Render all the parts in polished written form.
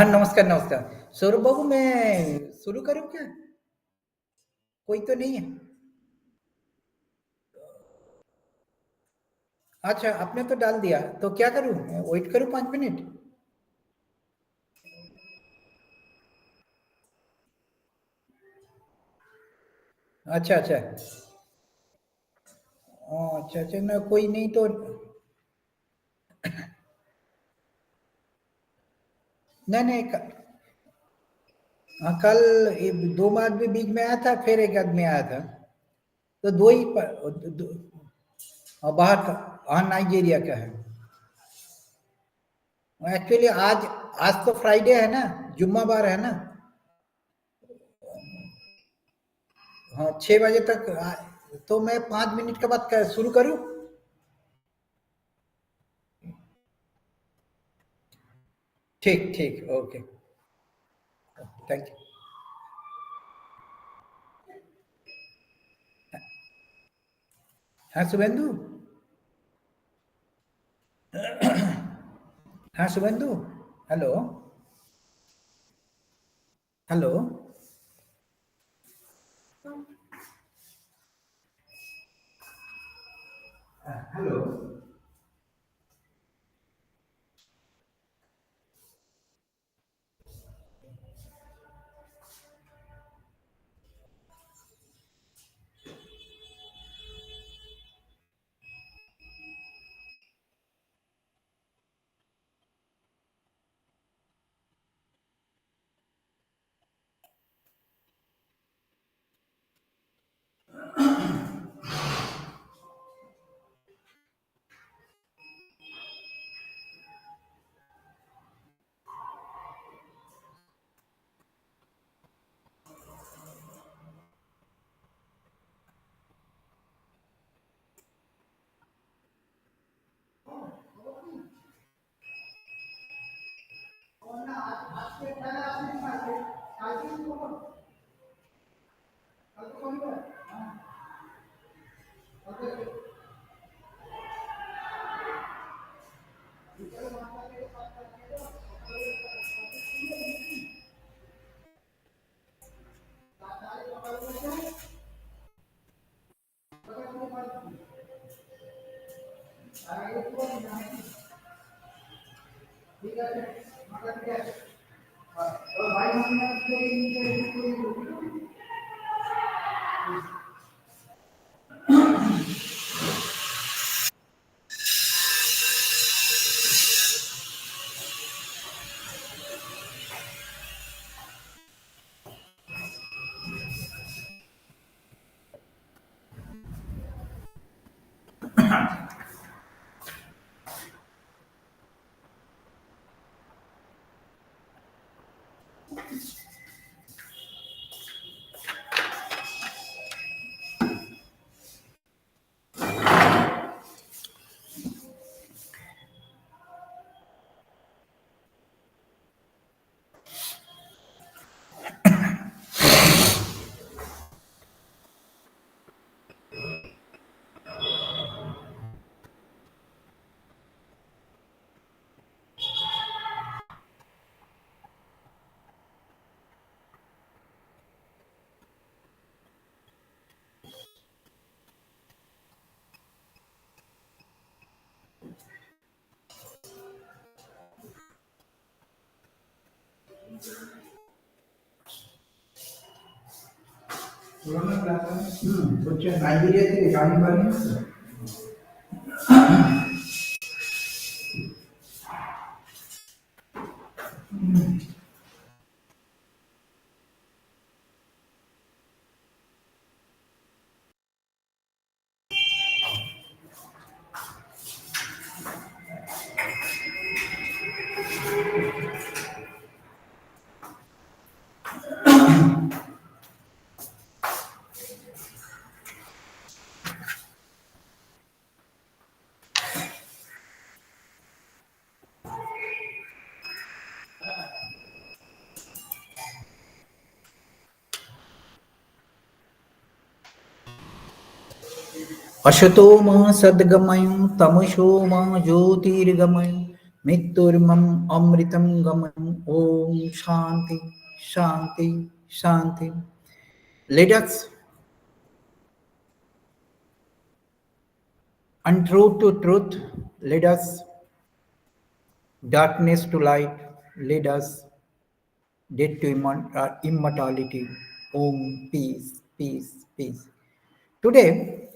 नमस्कार नमस्कार। सौरभ बाबू, मैं शुरू करूँ क्या? कोई तो नहीं है? अच्छा, आपने तो डाल दिया, तो क्या करूँ? वेट करूँ 5 मिनट? अच्छा अच्छा। अच्छा अच्छा, ना कोई नहीं तो। नहीं नहीं, हाँ, कल दो आदमी बीच में आया था, फिर एक आदमी आया था, तो दो ही बाहर का। हाँ, नाइजीरिया का है। एक्चुअली आज आज तो फ्राइडे है ना, जुम्मा बार है ना। हाँ, 6 बजे तक तो मैं 5 मिनट के बाद शुरू करूँ? ठीक ठीक, ओके। Thank you. हाँ शुभेंदु। हाँ शुभेंदु। हेलो। हेलो। हेलो। बच्चे नाइजीरिया থেকে গাড়ি বানিয়েছে। असतो मा सद्गमय तमसो मा ज्योतिर्गमय Miturmam Amritam Gamam Om Shanti Shanti Shanti. Let us untruth to truth, lead us darkness to light, lead us death to immortality. Om, peace, peace, peace. Today,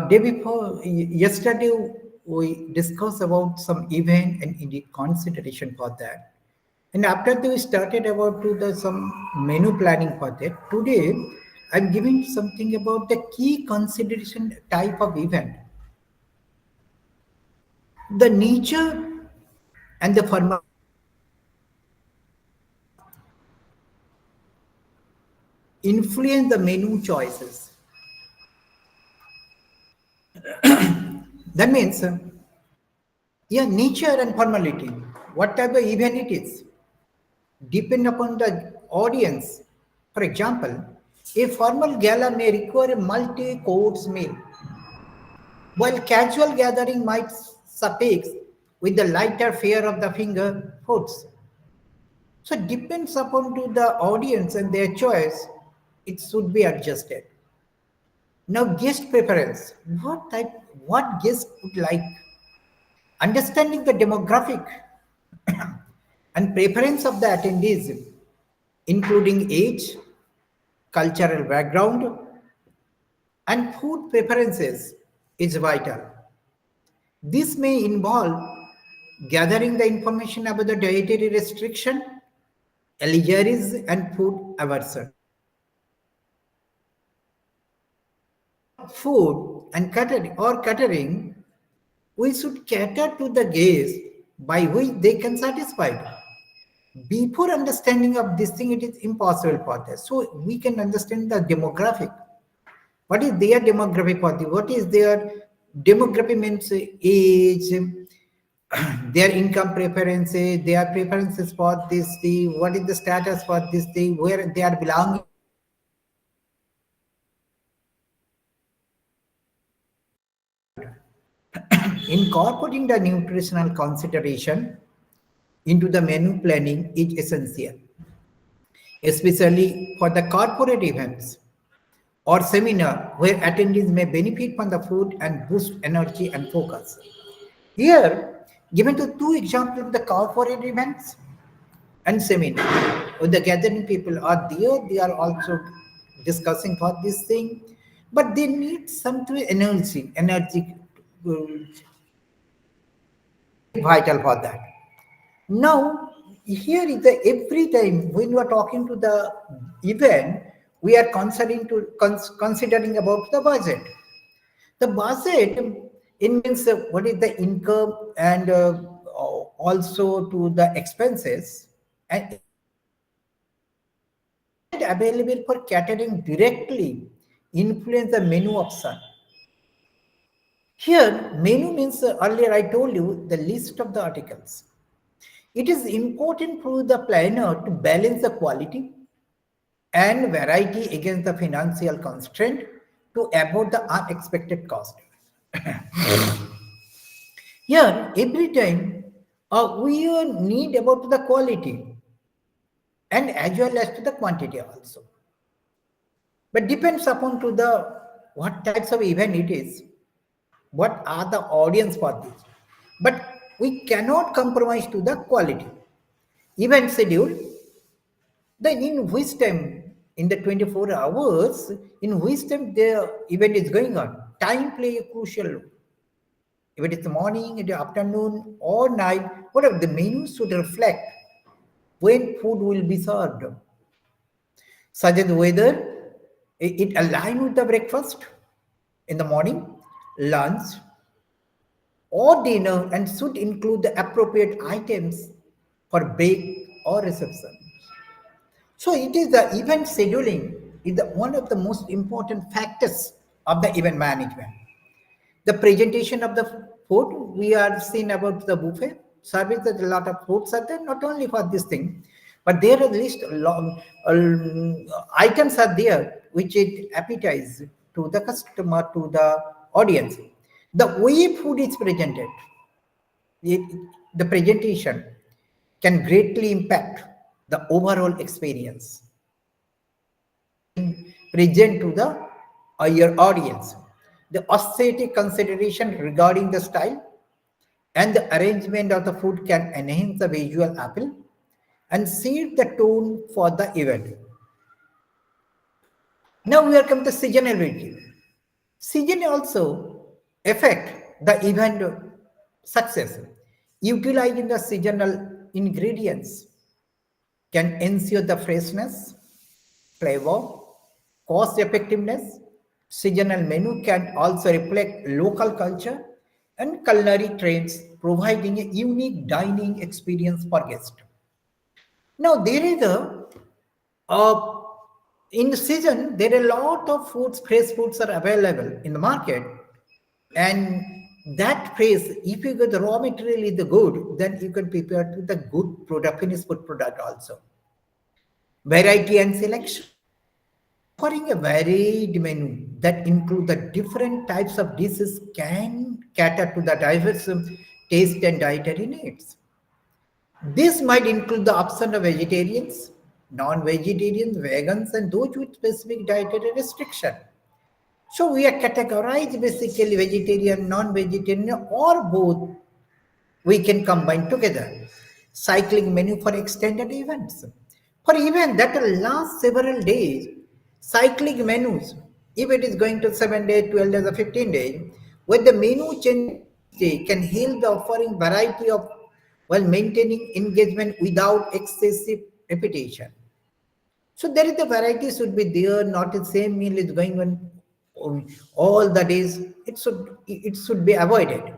day before, yesterday, we discussed about some event and indeed consideration for that. And after that, we started about to the some menu planning for that. Today, I'm giving something about the key consideration type of event. The nature and the formal influence the menu choices. That means, yeah, nature and formality, what type of event it is, depend upon the audience. For example, a formal gala may require a multi-course meal, while casual gathering might suffice with the lighter fare of the finger foods. So it depends upon to the audience and their choice, it should be adjusted. Now, guest preference. What guest would like? Understanding the demographic and preference of the attendees, including age, cultural background, and food preferences, is vital. This may involve gathering the information about the dietary restriction, allergies, and food aversion. Food and catering, we should cater to the guests by which they can satisfy. Before understanding of this thing, it is impossible for this. So we can understand the demographic. What is their demographic for this? What is their demographic means age, their income preferences, their preferences for this thing, what is the status for this thing, where they are belonging. Incorporating the nutritional consideration into the menu planning is essential, especially for the corporate events or seminar where attendees may benefit from the food and boost energy and focus. Here, given the two examples of the corporate events and seminar, where the gathering people are there, they are also discussing for this thing, but they need some energy vital for that. Now, here is the every time when you are talking to the event, we are considering about the budget. The budget in means what is the income and also to the expenses and available for catering directly influence the menu option. Here, menu means earlier I told you the list of the articles. It is important for the planner to balance the quality and variety against the financial constraint to avoid the unexpected cost. Here, every time we need about the quality and as well as to the quantity also. But depends upon to the what types of event it is, what are the audience for this. But we cannot compromise to the quality. Event schedule, then in which time in the 24 hours, in which time the event is going on, time play a crucial role. If it is the morning, in the afternoon, or night, whatever, the menu should reflect when food will be served. Such as whether it align with the breakfast in the morning, lunch, or dinner, and should include the appropriate items for break or reception. So it is the event scheduling is one of the most important factors of the event management. The presentation of the food, we are seeing about the buffet service, that a lot of foods are there, not only for this thing, but there are at least long, items are there which it appetize to the customer, to the audience. The way food is presented, the presentation can greatly impact the overall experience present to the your audience. The aesthetic consideration regarding the style and the arrangement of the food can enhance the visual appeal and set the tone for the event. Now we are come to seasonality. Season also affect the event success. Utilizing the seasonal ingredients can ensure the freshness, flavor, cost effectiveness. Seasonal menu can also reflect local culture and culinary trends, providing a unique dining experience for guests. Now there is uh, in the season there are a lot of foods, fresh foods are available in the market, and that fresh, if you get the raw material is the good, then you can prepare to the good product, finished food product also. Variety and selection. Offering a varied menu that include the different types of dishes can cater to the diverse taste and dietary needs. This might include the option of vegetarians, non-vegetarians, vegans, and those with specific dietary restriction. So we are categorized basically vegetarian, non-vegetarian, or both. We can combine together. Cycling menu for extended events. For events that will last several days, cycling menus, if it is going to 7 days, 12 days, or 15 days, with the menu change can help the offering variety of while maintaining engagement without excessive repetition. So there is the variety should be there, not the same meal is going on all the days. It should be avoided.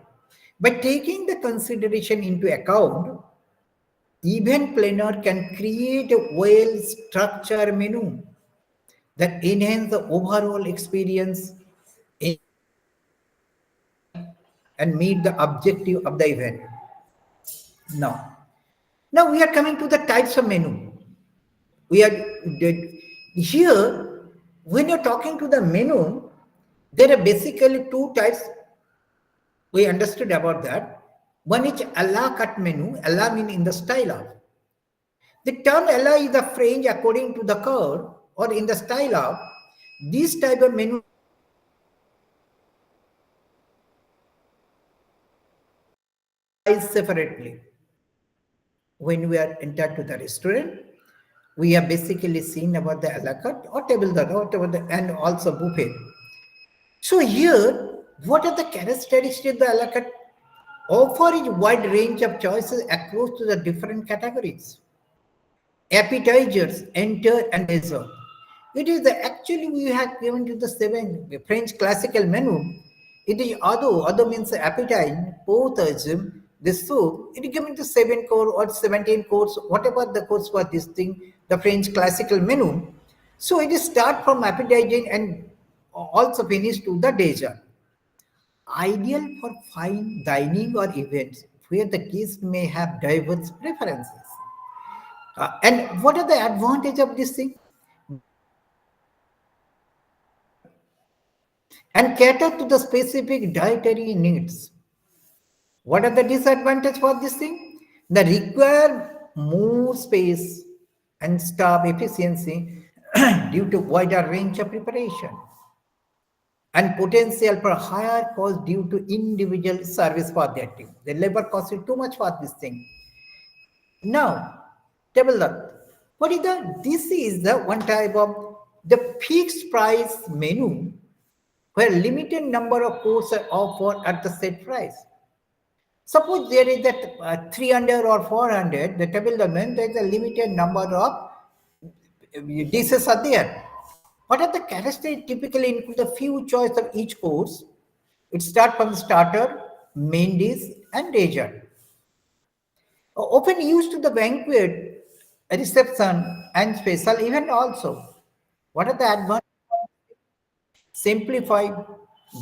By taking the consideration into account, event planner can create a well-structured menu that enhance the overall experience and meet the objective of the event. Now, now we are coming to the types of menu. We are here when you're talking to the menu, there are basically two types. We understood about that. One is a la carte menu. A la mean in the style of. The term a la is the French according to the curve or in the style of. This type of menu is separately. When we are entered to the restaurant, we have basically seen about the a la carte or table d'hôte, and also buffet. So here, what are the characteristics of the a la carte? Offer is wide range of choices across to the different categories. Appetizers, enter and dessert. It is actually we have given to the seven French classical menu. It is other means appetite, portage, the soup. It is given to 7 course or 17 course, whatever the course for this thing, the French classical menu. So it is start from appetizing and also finish to the dessert. Ideal for fine dining or events where the guest may have diverse preferences. And what are the advantage of this thing? And cater to the specific dietary needs. What are the disadvantages for this thing? The require more space and staff efficiency due to wider range of preparation and potential for higher cost due to individual service for that team. The labor cost is too much for this thing. Now, table that. What is the? This is the one type of the fixed price menu where limited number of courses are offered at the set price. Suppose there is that 300 or 400, the table domain, there is a limited number of dishes are there. What are the characteristics? Typically include a few choice of each course. It starts from starter, main dish, and dessert. Often used to the banquet, reception, and special event also. What are the advantages? Simplified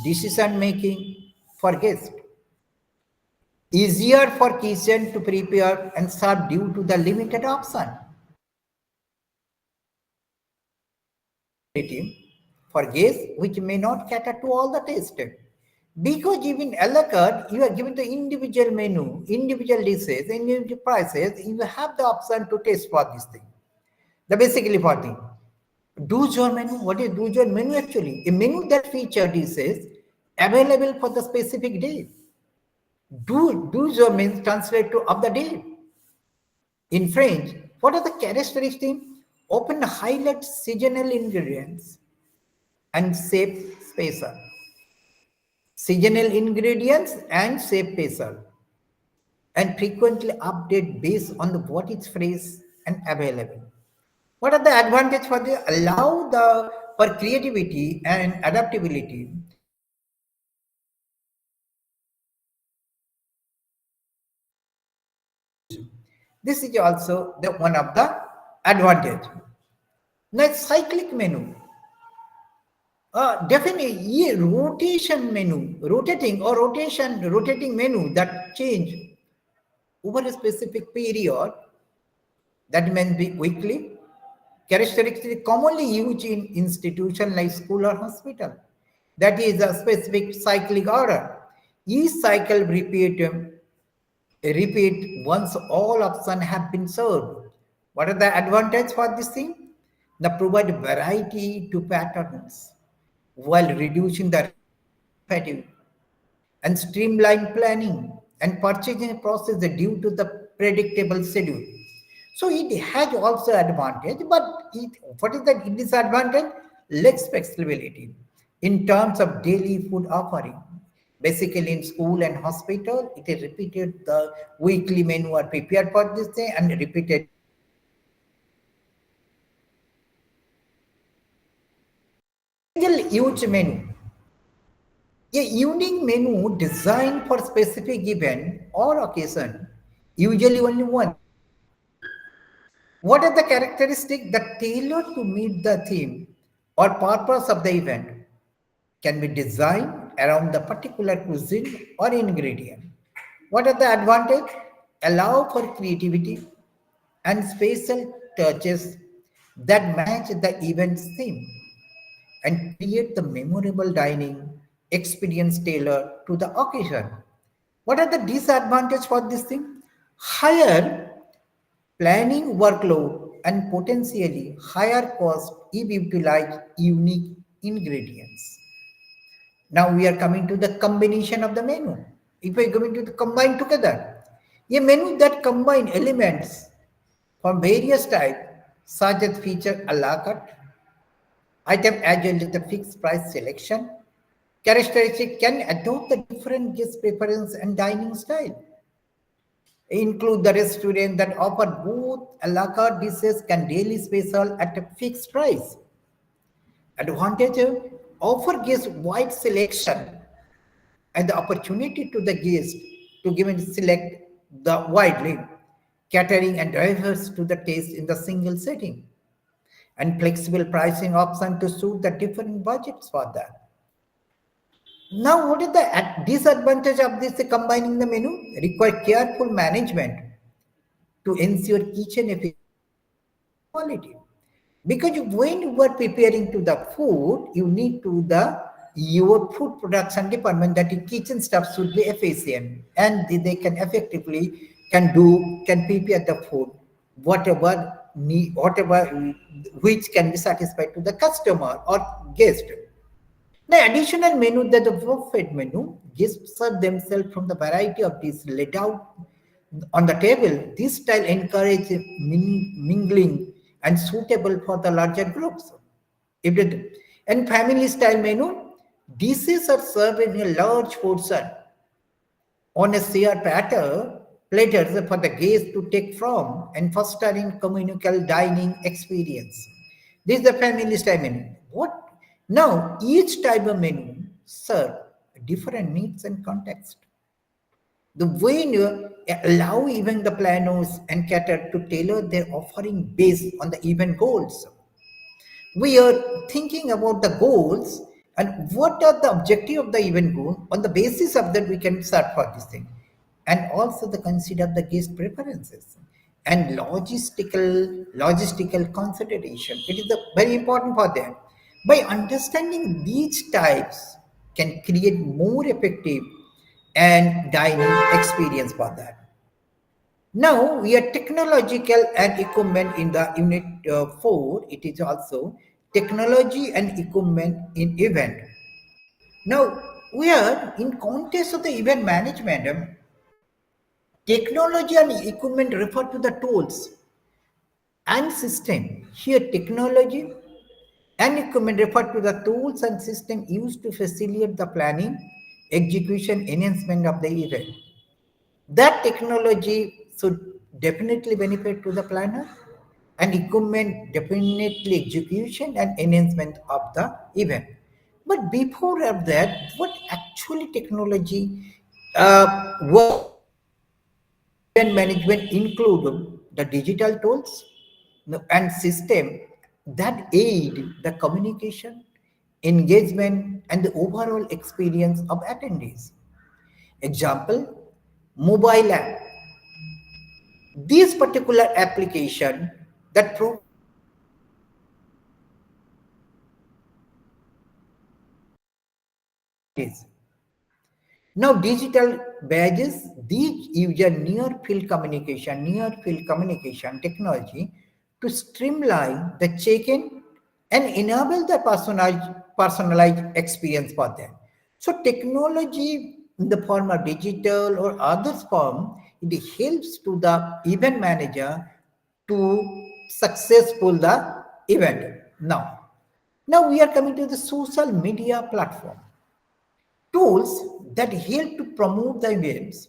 decision making for guests. Easier for kitchen to prepare and serve due to the limited option. For guests which may not cater to all the taste. Because even a la carte, you are given the individual menu, individual dishes, individual prices. You have the option to taste for this thing. The basically for thing. Do your menu. What is do your menu actually? A menu that feature dishes available for the specific day. Do your means translate to of the day. In French, what are the characteristics? Often highlight seasonal ingredients and shape spacer. Seasonal ingredients and shape spacer. And frequently update based on the what is fresh and available. What are the advantages for the allow the for creativity and adaptability? This is also the one of the advantage. Next, cyclic menu. Definitely, yeah, rotation menu, rotating menu that change over a specific period, that may be weekly, characteristic commonly used in institution like school or hospital. That is a specific cyclic order. Each cycle repeat once all options have been served. What are the advantages for this thing? They provide variety to patterns while reducing the fatigue and streamline planning and purchasing process due to the predictable schedule. So it has also advantage, but what is the disadvantage? Less flexibility in terms of daily food offering. Basically, in school and hospital, it is repeated. The weekly menu are prepared for this day and repeated. Single use menu, a unique menu designed for specific event or occasion, usually only one. What are the characteristics that tailor to meet the theme or purpose of the event? Can be designed around the particular cuisine or ingredient. What are the advantages? Allow for creativity and special touches that match the event's theme and create the memorable dining experience tailored to the occasion. What are the disadvantages for this thing? Higher planning workload and potentially higher cost if utilize unique ingredients. Now we are coming to the combination of the menu. If we are going to combine together, a menu that combine elements from various types, such as feature a la carte, item as well as the fixed price selection, characteristic can adopt the different guest preference and dining style. Include the restaurant that offer both a la carte dishes and daily special at a fixed price. Advantage offer guests wide selection and the opportunity to the guest to give and select the widely, catering and drivers to the taste in the single setting, and flexible pricing option to suit the different budgets for that. Now, what is the disadvantage of this combining the menu? Require careful management to ensure kitchen efficiency quality. Because when you are preparing to the food, you need to the your food production department that the kitchen staff should be efficient and they can effectively can prepare the food whatever need whatever which can be satisfied to the customer or guest. The additional menu that the buffet menu gives serve themselves from the variety of dishes laid out on the table. This style encourages mingling and suitable for the larger groups. If it, and family style menu, dishes are served in a large portion on a shared platters for the guests to take from and fostering communal dining experience. This is the family style menu. What now? Each type of menu serve different needs and context. The way you allow even the planners and cater to tailor their offering based on the event goals. We are thinking about the goals and what are the objective of the event goal. On the basis of that, we can start for this thing, and also the consider the guest preferences and logistical consideration. It is very important for them. By understanding these types can create more effective and dining experience for that. Now we are technological and equipment in the unit 4. It is also technology and equipment in event. Now we are in context of the event management. Technology and equipment refer to the tools and system. Here technology and equipment refer to the tools and system used to facilitate the planning, execution, enhancement of the event. That technology should definitely benefit to the planner and equipment definitely execution and enhancement of the event. But before of that, what actually technology what event management include the digital tools and system that aid the communication, engagement, and the overall experience of attendees. Example, mobile app. This particular application that provides now digital badges, these use a near field communication technology to streamline the check-in and enable the personalized experience for them. So technology in the form of digital or other form, it helps to the event manager to successful the event. Now we are coming to the social media platform. Tools that help to promote the events,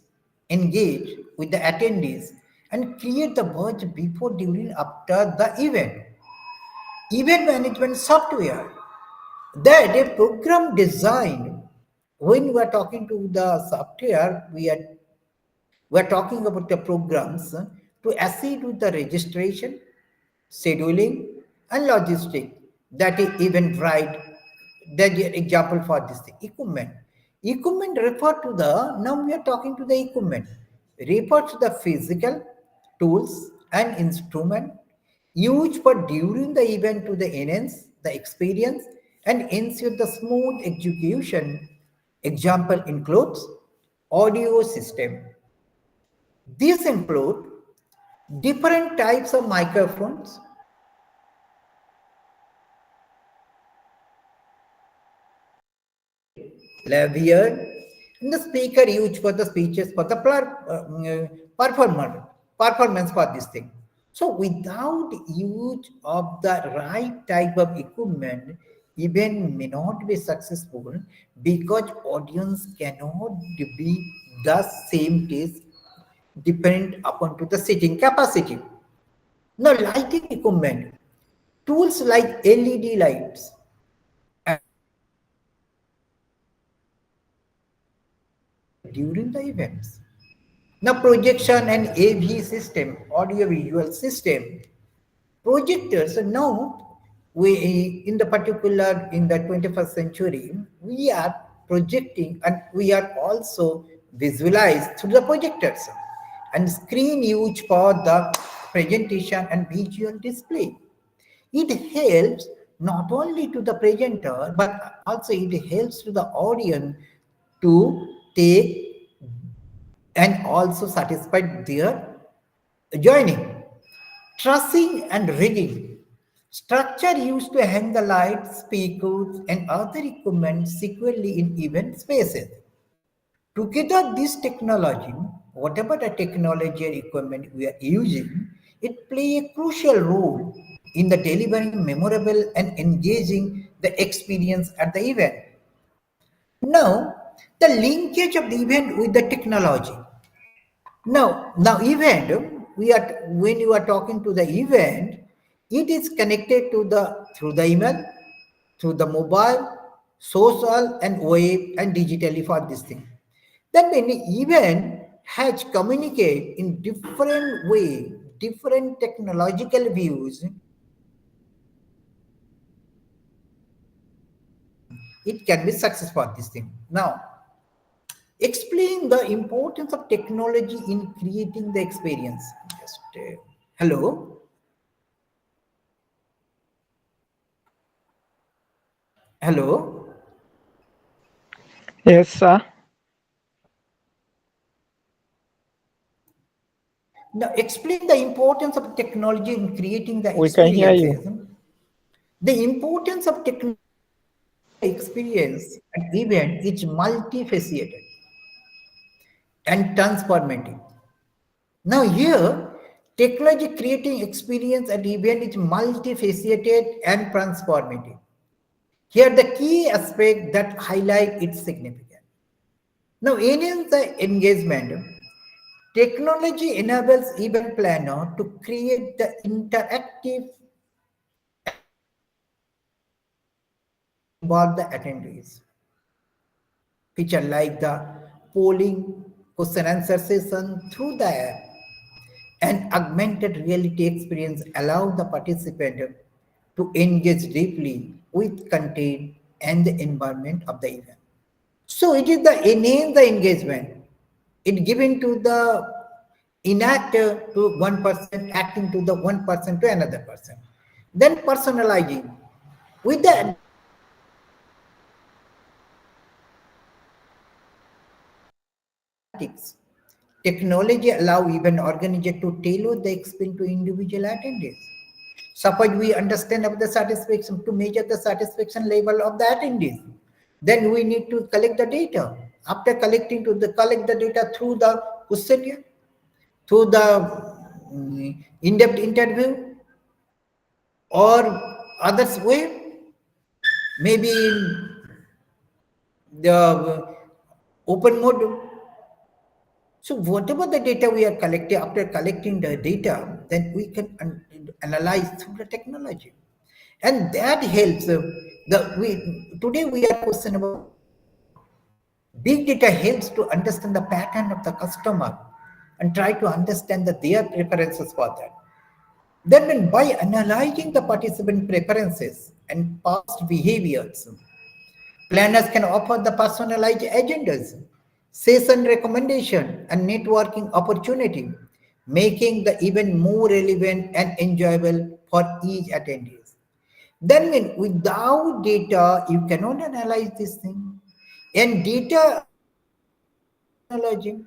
engage with the attendees, and create the buzz before, during, after the event. Event management software that a program designed. When we are talking to the software, we are talking about the programs to assist with the registration, scheduling, and logistics. That is event right. That is example for this thing. Equipment. Equipment refer to the, now we are talking to the equipment, refer to the physical tools and instrument used for during the event to the enhance the experience and ensure the smooth execution. Example includes audio system. These include different types of microphones, lavalier, and the speaker used for the speeches for the performance for this thing. So without use of the right type of equipment, event may not be successful because audience cannot be the same taste depend upon to the seating capacity. Now lighting equipment, tools like LED lights during the events. Now projection and AV system, audio visual system, projectors. So now we in the particular in the 21st century, we are projecting and we are also visualized through the projectors and screen used for the presentation and visual display. It helps not only to the presenter but also it helps to the audience to take and also satisfy their joining. Trussing and rigging. Structure used to hang the lights, speakers, and other equipment securely in event spaces. Together, this technology, whatever the technology or equipment we are using, it play a crucial role in the delivering memorable and engaging the experience at the event. Now, the linkage of the event with the technology. Now event, we are when you are talking to the event, it is connected to the through the email, through the mobile, social and web and digitally for this thing. Then when the event has communicate in different way, different technological views, it can be successful for this thing. Now, explain the importance of technology in creating the experience. Just hello. Hello. Yes, sir. Now, explain the importance of technology in creating the We can hear you. experiences. The importance of technology experience at event is multifaceted and transformative. Now here, technology creating experience at event is multifaceted and transformative. Here the key aspect that highlight its significance. Now enhance the engagement. Technology enables event planner to create the interactive to involve the attendees. Feature like the polling, question answer session through the app, and augmented reality experience allow the participant to engage deeply with content and the environment of the event. So it is the enhance the engagement. It given to the enactor to one person, acting to the one person to another person. Then personalizing with the analytics. Technology allow even organizer to tailor the experience to individual attendees. Suppose we understand about the satisfaction to measure the satisfaction level of the attendees. Then we need to collect the data. After collecting to the collect the data through the questionnaire, through the in-depth interview or others way, maybe in the open mode. So whatever the data we are collecting, after collecting the data, then we can analyze through the technology, and that helps. Today we are questioning about big data helps to understand the pattern of the customer and try to understand their preferences for that. Then by analyzing the participant preferences and past behaviors, planners can offer the personalized agendas, session recommendation, and networking opportunity, making the event more relevant and enjoyable for each attendees. Then without data, you cannot analyze this thing. And data technology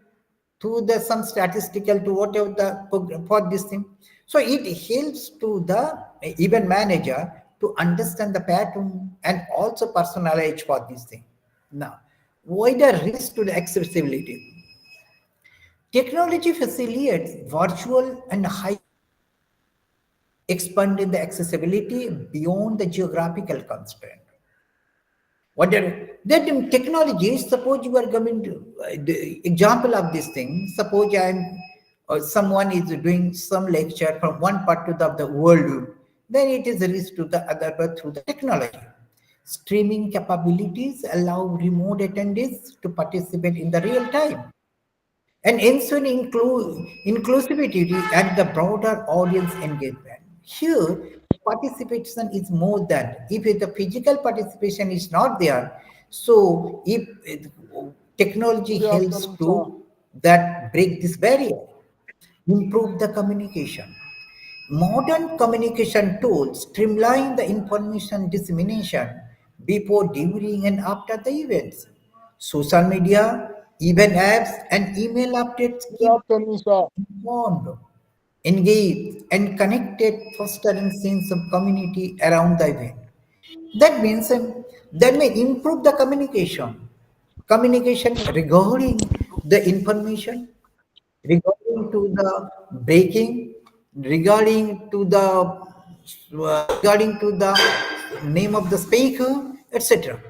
to the some statistical to whatever the for this thing. So it helps to the event manager to understand the pattern and also personalize for this thing. Now, wider risk to the accessibility. Technology facilitates virtual and high expanding the accessibility beyond the geographical constraint. What are that in technology? Suppose you are coming to the example of this thing. Suppose I am someone is doing some lecture from one part to the world, then it is reached to the other part through the technology. Streaming capabilities allow remote attendees to participate in the real time and ensuring inclusivity and the broader audience engagement. Here, participation is more than if the physical participation is not there. So, if technology Good helps afternoon, sir. to that break this barrier, improve the communication. Modern communication tools streamline the information dissemination before, during, and after the events. Social media, event apps, and email updates Good keep afternoon, sir. informed, engaged, and connected, fostering sense of community around the event. That means that may improve the communication regarding the information, regarding to the breaking, regarding to the name of the speaker, etc.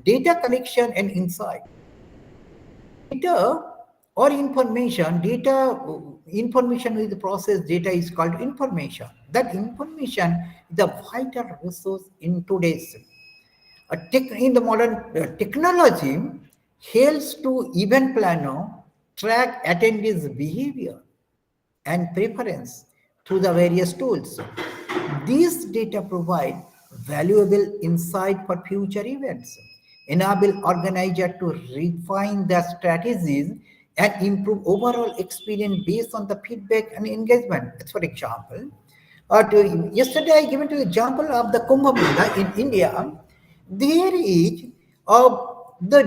Data collection and insight. Data or information with the process data is called information. That information is a vital resource in today's in the modern technology helps to event planner track attendees behavior and preference through the various tools. These data provide valuable insight for future events, enable organizers to refine their strategies and improve overall experience based on the feedback and engagement. As for example, yesterday I given to example of the Kumbh Mela in India. There is a The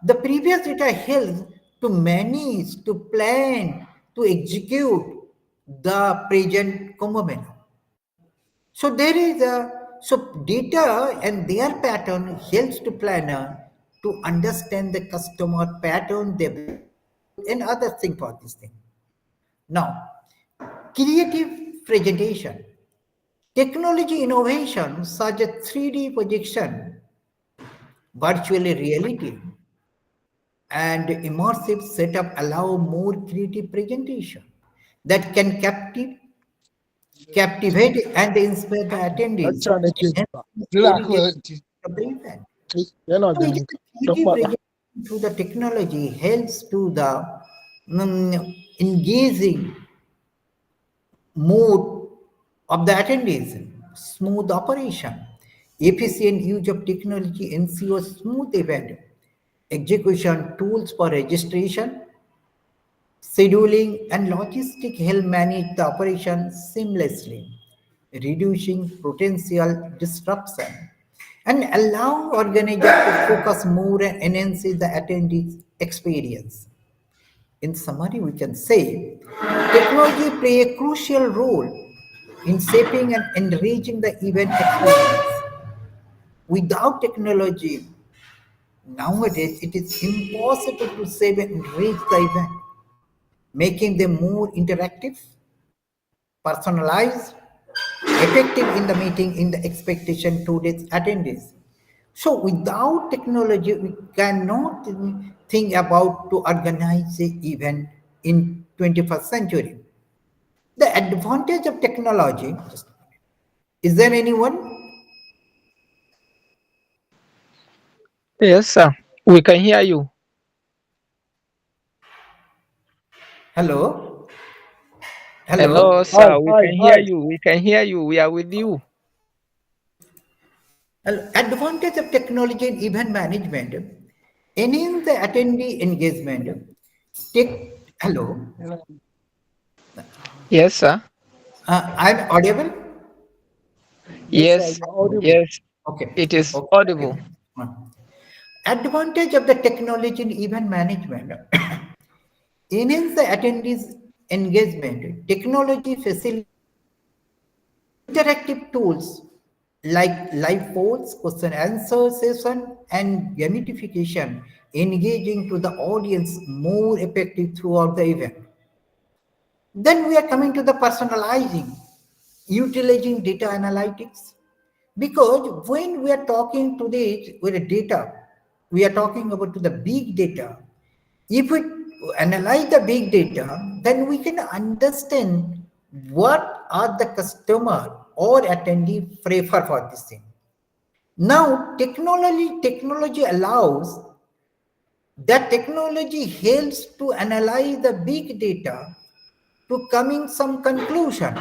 the previous data helps to manage, to plan, to execute the present moment. So there is data and their pattern helps to planner to understand the customer pattern, their behavior, and other thing for this thing. Now, creative presentation. Technology innovation such as 3D projection, virtual reality, and immersive setup allow more creative presentation that can captivate and inspire the attendees and story of the event. So it is the creative presentation through the technology helps to the engaging mood of the attendees, smooth operation, efficient use of technology ensures smooth event execution, tools for registration, scheduling, and logistics help manage the operation seamlessly, reducing potential disruption and allow organizers to focus more and enhance the attendee experience. In summary, we can say technology play a crucial role in shaping and enriching the event experience. Without technology, nowadays it is impossible to save and enrich the event, making them more interactive, personalized, effective in the meeting in the expectation to its attendees. So without technology, we cannot think about to organize the event in 21st century. The advantage of technology, is there anyone? Yes, sir. We can hear you. Hello? Hello, Hello? sir. We can hear you. We can hear you. We are with you. Advantage of technology in event management, enhance the attendee engagement. Hello? Yes, sir. I'm audible? Yes. Yes. Okay. It is Okay. audible. Uh, Advantage of the technology in event management. Enhance the attendees' engagement. Technology facilitates interactive tools like live polls, question answer session, and gamification, engaging to the audience more effective throughout the event. Then we are coming to the personalizing, utilizing data analytics. Because when we are talking today with data, we are talking about the big data. If we analyze the big data, then we can understand what are the customer or attendee prefer for this thing. Now, technology allows that technology helps to analyze the big data to coming some conclusion.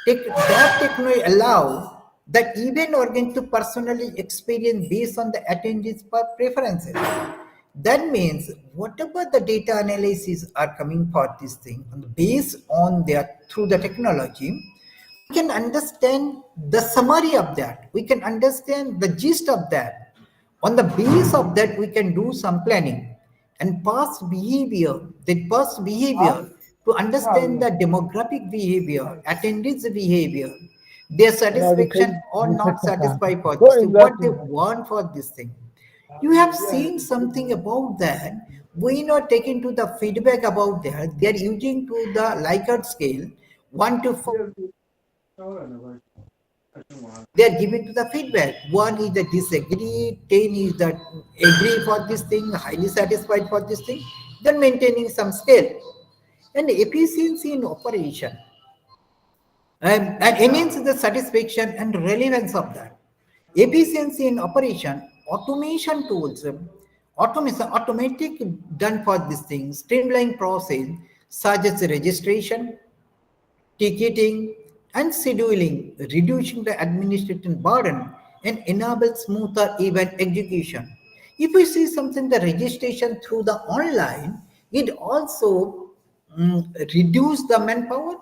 That technology allow the event organ to personally experience based on the attendees' preferences. That means whatever the data analysis are coming for this thing, based on their through the technology, we can understand the summary of that. We can understand the gist of that. On the base of that, we can do some planning and past behavior, the past behavior to understand the demographic behavior, attendees behavior, their satisfaction or not satisfied for this thing, what they want for this thing. You have seen something about that. We not taking to the feedback about that. They are using to the Likert scale, 1 to 4. They are giving to the feedback. 1 is the disagree, 10 is the agree for this thing, highly satisfied for this thing. Then maintaining some scale. And efficiency in operation. And enhance the satisfaction and relevance of that. Efficiency in operation, automation tools, automation, automatic done for this thing, streamline process such as registration, ticketing, and scheduling, reducing the administrative burden and enable smoother event execution. If we see something, the registration through the online, it also reduce the manpower.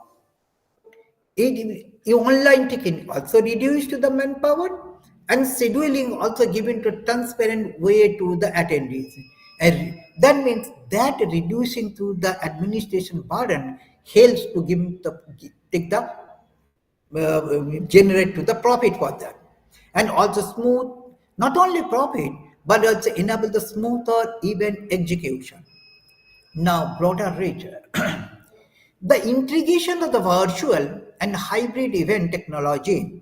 Online ticketing also reduced the manpower and scheduling also given to transparent way to the attendees. And that means that reducing to the administration burden helps to take the generate to the profit for that, and also smooth not only profit but also enable the smoother event execution. Now broader reach. The integration of the virtual and hybrid event technology,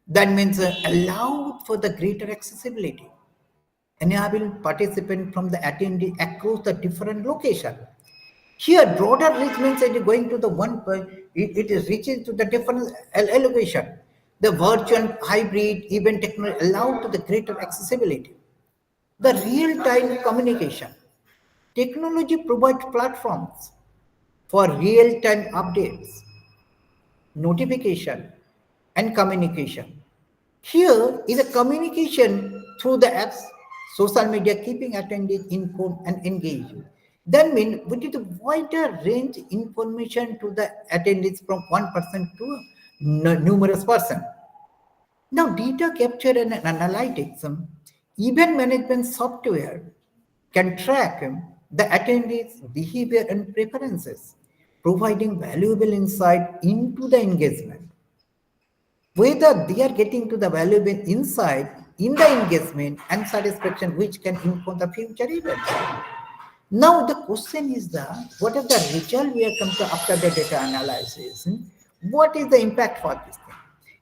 that means allowed for the greater accessibility, enable participant from the attendee across the different location. Here, broader reach means it is going to the one point, it is reaching to the different elevation. The virtual hybrid event technology allowed to the greater accessibility. The real-time communication. Technology provides platforms for real-time updates, notification, and communication. Here is a communication through the apps, social media, keeping attendees informed and engaged. That means we need a wider range information to the attendees from one person to numerous person. Now, data capture and analytics, event management software can track the attendees' behavior and preferences, providing valuable insight into the engagement. Whether they are getting to the valuable insight in the engagement and satisfaction, which can inform the future events. Now the question is that what is the result we are come to after the data analysis? What is the impact for this thing?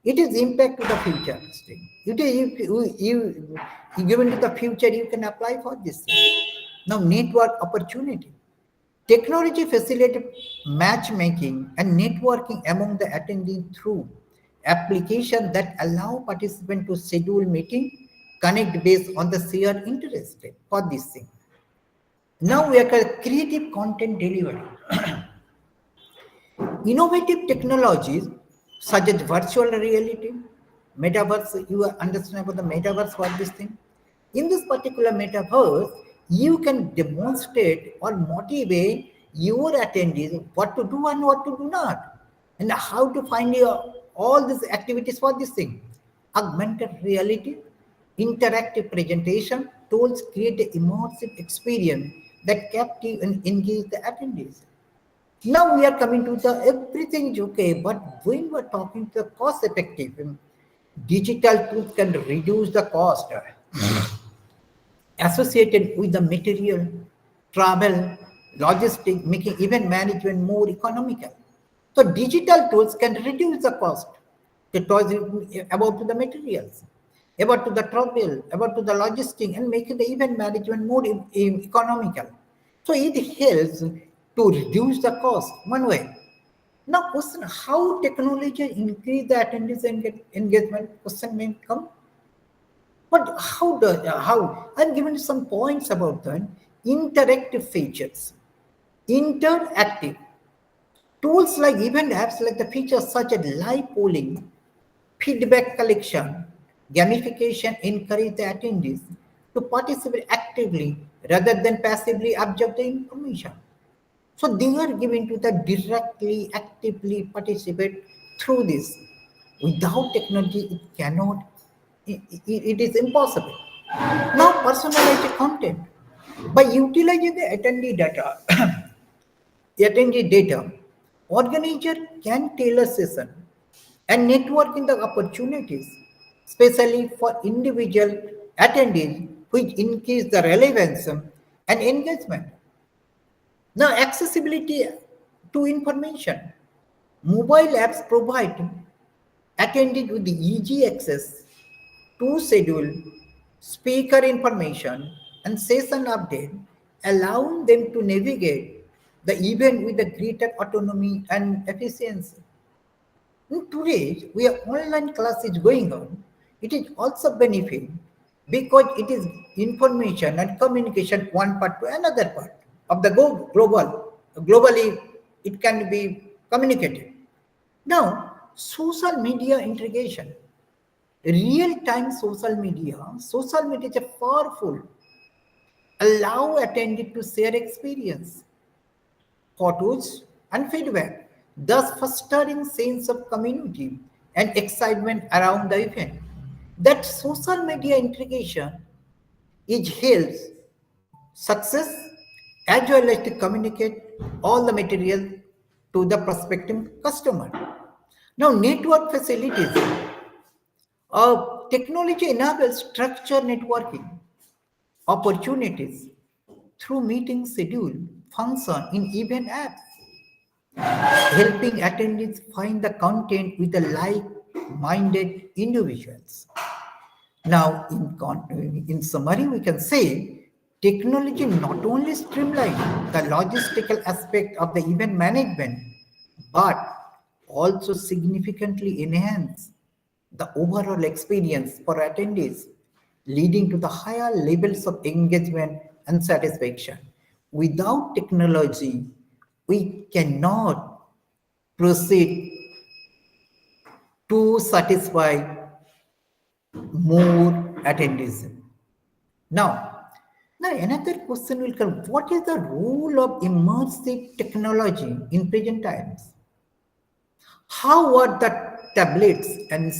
It is impact to the future thing. It is if you given to the future, you can apply for this thing. Now network opportunity. Technology facilitates matchmaking and networking among the attendees through applications that allow participants to schedule meeting, connect based on the shared interest for this thing. Now we are creative content delivery. Innovative technologies such as virtual reality, metaverse, you understand about the metaverse for this thing. In this particular metaverse, you can demonstrate or motivate your attendees what to do and what to do not, and how to find all these activities for this thing. Augmented reality, interactive presentation tools create an immersive experience that captive and engage the attendees. Now we are coming to the everything is okay, but when we're talking to the cost effective, digital tools can reduce the cost associated with the material, travel, logistics, making event management more economical. So digital tools can reduce the cost about the materials, about to the travel, about to the logistics, and making the event management more economical. So it helps to reduce the cost one way. Now, question: how technology increase the attendance and engagement? Question may come. But how? I'm giving some points about that. Interactive features. Interactive tools like event apps, like the features such as live polling, feedback collection, gamification encourage the attendees to participate actively rather than passively absorb the information. So they are given to the directly, actively participate through this. Without technology, it cannot, it is impossible. Now, personalized content. By utilizing the attendee data, organizer can tailor session and networking the opportunities, especially for individual attendees, which increase the relevance and engagement. Now, accessibility to information. Mobile apps provide attendees with easy access to schedule, speaker information, and session update, allowing them to navigate the event with a greater autonomy and efficiency. In today, where online class is going on, it is also benefit because it is information and communication one part to another part of the globally it can be communicated. Now, social media integration, real-time social media is a powerful, allow attendee to share experience, photos, and feedback, thus fostering sense of community and excitement around the event. That social media integration is helps success as well as to communicate all the material to the prospective customer. Now, network facilities. Technology enables structured networking opportunities through meeting schedule function in event apps, helping attendees find the content with the like-minded individuals. Now, in summary, we can say technology not only streamlines the logistical aspect of the event management, but also significantly enhance the overall experience for attendees, leading to the higher levels of engagement and satisfaction. Without technology, we cannot proceed to satisfy more attendees. Now, another question will come, what is the role of immersive technology in present times? How are the tablets and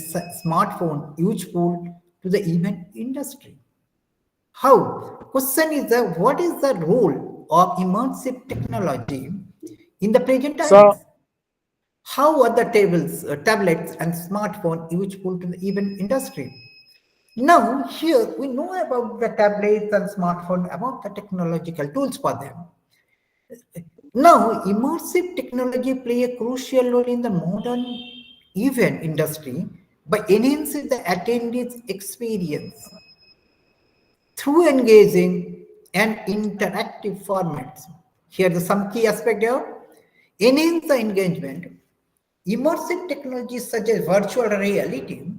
smartphone useful to the event industry? How? Question is that what is the role of immersive technology in the present times? So, How are the tablets and smartphone useful to the event industry? Now, here we know about the tablets and smartphone, about the technological tools for them. Now, immersive technology play a crucial role in the modern event industry by enhancing the attendees' experience through engaging and interactive formats. Here are some key aspects here. Enhance the engagement. Immersive technologies such as virtual reality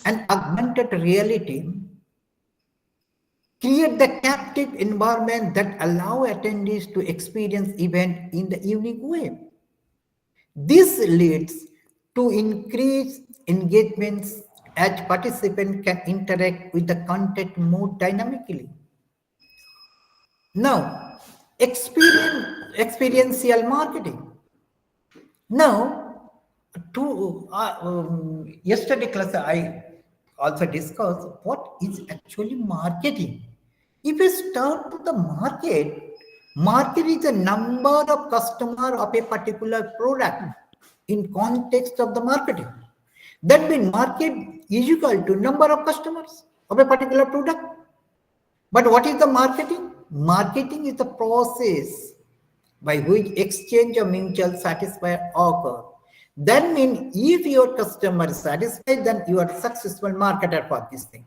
and augmented reality create the captive environment that allow attendees to experience event in the unique way. This leads to increased engagements as participants can interact with the content more dynamically. Now, experiential marketing. Now, yesterday class I also discussed what is actually marketing. If you start to the market is the number of customer of a particular product in context of the marketing. That means market is equal to number of customers of a particular product. But what is the marketing? Marketing is the process by which exchange of mutual satisfier occur. That means if your customer is satisfied, then you are a successful marketer for this thing.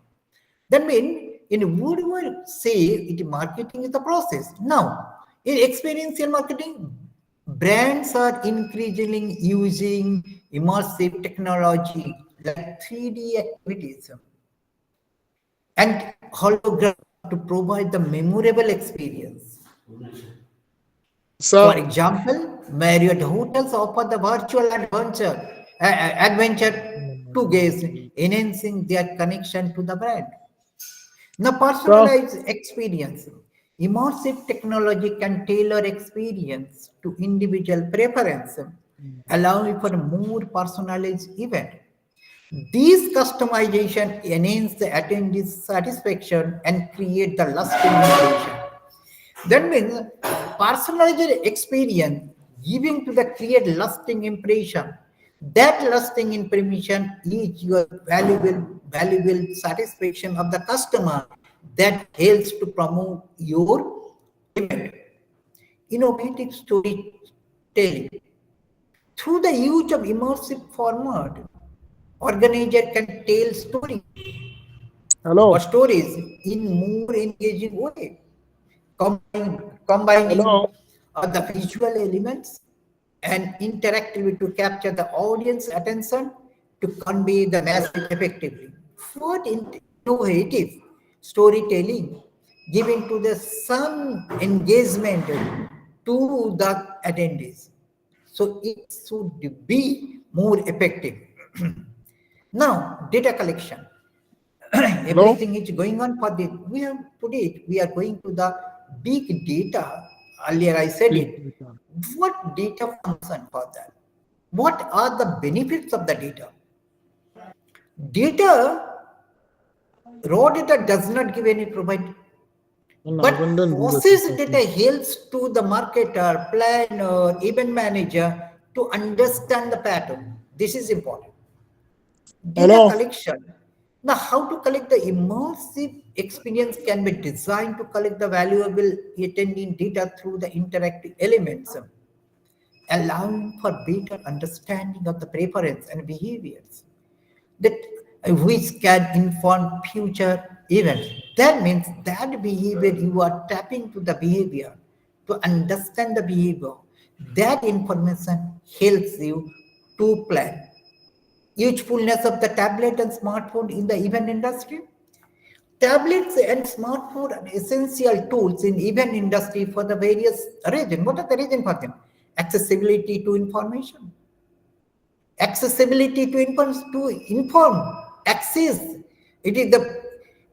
That means in would we say it marketing is the process. Now, in experiential marketing, brands are increasingly using immersive technology like 3D activities and hologram to provide the memorable experience. For so, example, Marriott hotels offer the virtual adventure to guests, enhancing their connection to the brand. Now, so, personalized experience. Immersive technology can tailor experience to individual preference, allowing for a more personalized event. These customization enhance the attendee's satisfaction and create the lasting impression. That means personalized experience giving to the create lasting impression. That lasting impression is your valuable satisfaction of the customer that helps to promote your event. Innovative storytelling. Through the use of immersive format, organizer can tell hello, stories in more engaging way, combining hello. the visual elements and interactivity to capture the audience attention to convey the message effectively. What innovative storytelling giving to the some engagement to the attendees. So it should be more effective. Now, data collection. Hello? Everything is going on for the we are going to the big data. Earlier I said Big it. data. What data function for that? What are the benefits of the data? Data, raw data does not give any provide, No, but even then do the process thing. data helps to the marketer, planner, event manager to understand the pattern. This is important. Data Hello? collection. Now, how to collect the immersive experience can be designed to collect the valuable attending data through the interactive elements, allowing for better understanding of the preference and behaviors that which can inform future events. That means that behavior you are tapping to the behavior to understand the behavior. That information helps you to plan. Usefulness of the tablet and smartphone in the event industry. Tablets and smartphone are essential tools in event industry for the various reasons. What are the reasons for them? Accessibility to information. Accessibility to inform, access. It is the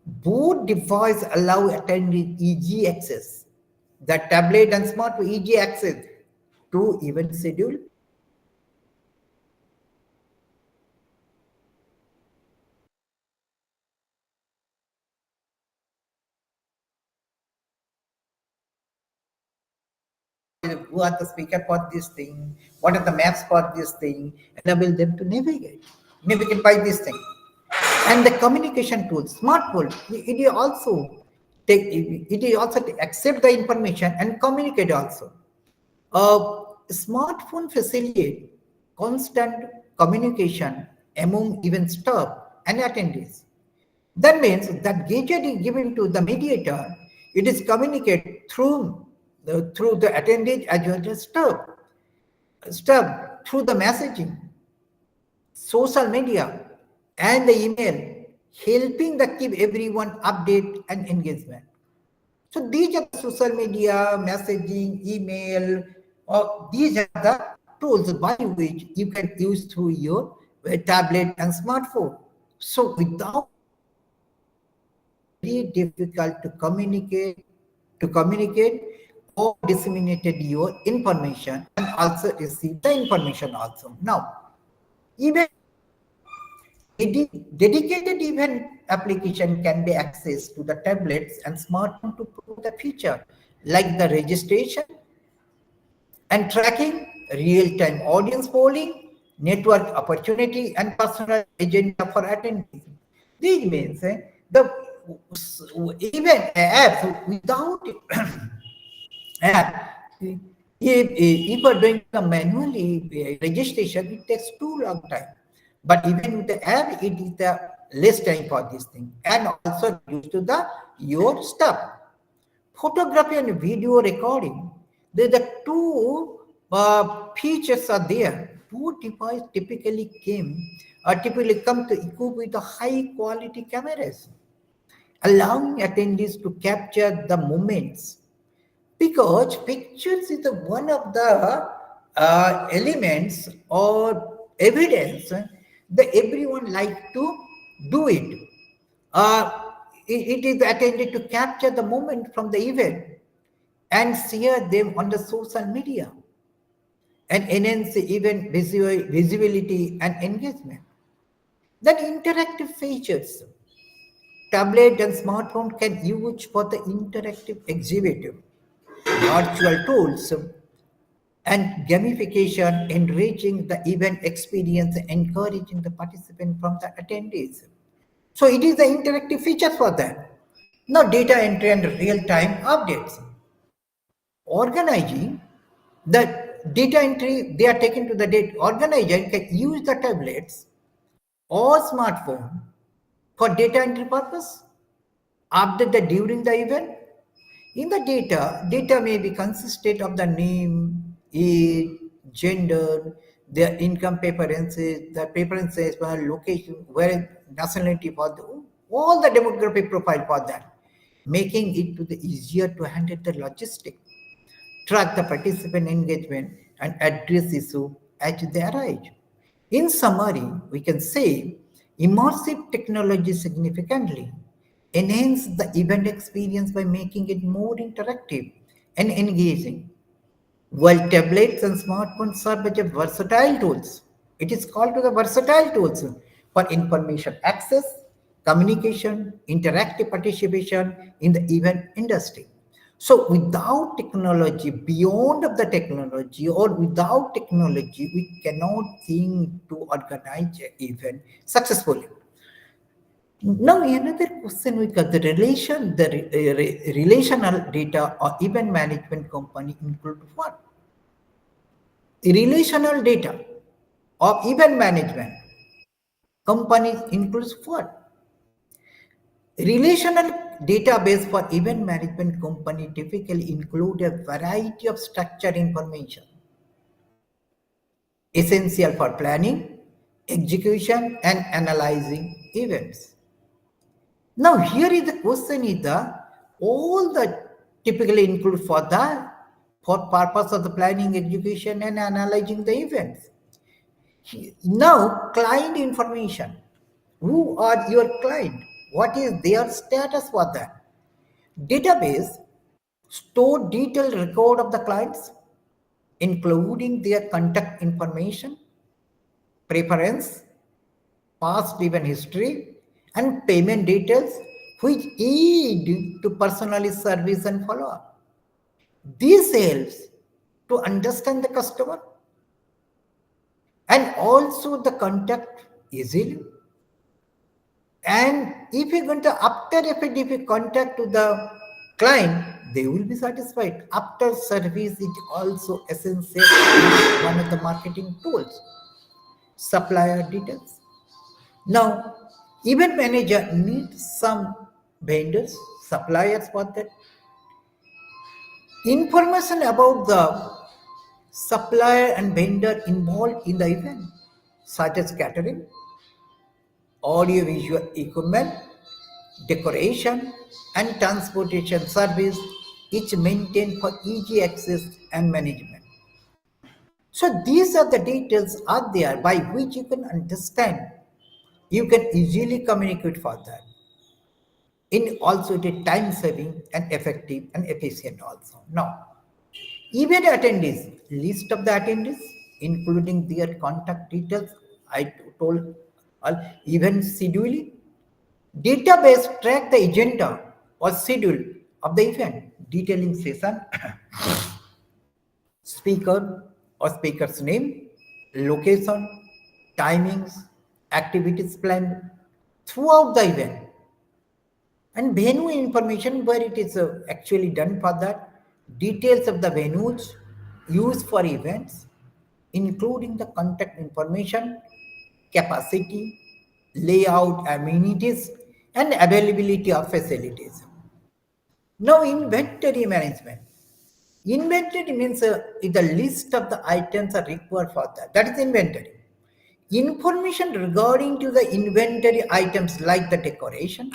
both device allow attending easy access. The tablet and smartphone easy access to event schedule. Who are the speaker for this thing, what are the maps for this thing, enable them to navigate by this thing. And the communication tools, smartphone, it is also to accept the information and communicate also. Smartphone facilitate constant communication among even staff and attendees. That means that gadget is given to the mediator. It is communicated through the attendee as well as staff through the messaging, social media, and the email, helping the keep everyone update and engagement. So these are the social media, messaging, email, or these are the tools by which you can use through your tablet and smartphone. So without very difficult to communicate or disseminated your information and also receive the information also. Now, even dedicated event application can be accessed to the tablets and smartphone to prove the feature like the registration and tracking, real-time audience polling, network opportunity, and personal agenda for attendees. This means the even apps without app, if you are doing a manually registration, it takes too long time. But even with the app, it is the less time for this thing, and also used to the your stuff. Photography and video recording, the two features are there. Two devices typically come to equip with the high quality cameras, allowing attendees to capture the moments, because pictures is the one of the elements or evidence that everyone like to do it. It is attended to capture the moment from the event and share them on the social media and enhance the event visibility and engagement. Then interactive features. Tablet and smartphone can use for the interactive exhibit, virtual tools, and gamification, enriching the event experience, encouraging the participant from the attendees. So it is the interactive features for that. Now data entry and real-time updates. Organizing the data entry, they are taken to the data. Organizer can use the tablets or smartphone for data entry purpose, update the during the event. In the data may be consisted of the name, age, gender, their income preferences, location, where nationality for all the demographic profile for that, making it to the easier to handle the logistic, track the participant engagement, and address issue as they arise. In summary, we can say immersive technology significantly enhance the event experience by making it more interactive and engaging, while tablets and smartphones serve as a versatile tools. It is called to the versatile tools for information access, communication, interactive participation in the event industry. So without technology, beyond of the technology or without technology, we cannot think to organize an event successfully. Now another question we got the relational data or event management company include what? Relational data of event management companies includes what? Relational database for event management company typically include a variety of structured information essential for planning, execution, and analyzing events. Now here is the question is the all the typically include for purpose of the planning, execution, and analyzing the events. Now client information. Who are your client? What is their status for that? Database store detailed record of the clients, including their contact information, preference, past event history, and payment details, which aid to personalized service and follow-up. This helps to understand the customer and also the contact easily. And if you're going to, after effect, if you contact to the client, they will be satisfied. After service is also essential, one of the marketing tools. Supplier details. Now, event manager needs some vendors, suppliers for that. Information about the supplier and vendor involved in the event, such as catering, audio-visual equipment, decoration, and transportation service, each maintained for easy access and management. So these are the details are there by which you can understand. You can easily communicate for that. In also it is time saving and effective and efficient also. Now, event attendees, list of the attendees, including their contact details, I told event scheduling. Database track the agenda or schedule of the event, detailing session, speaker or speaker's name, location, timings, activities planned throughout the event. And venue information where it is actually done for that, details of the venues used for events, including the contact information, capacity, layout, amenities, and availability of facilities. Now, inventory management. Inventory means the list of the items are required for that. That is inventory. Information regarding to the inventory items like the decoration,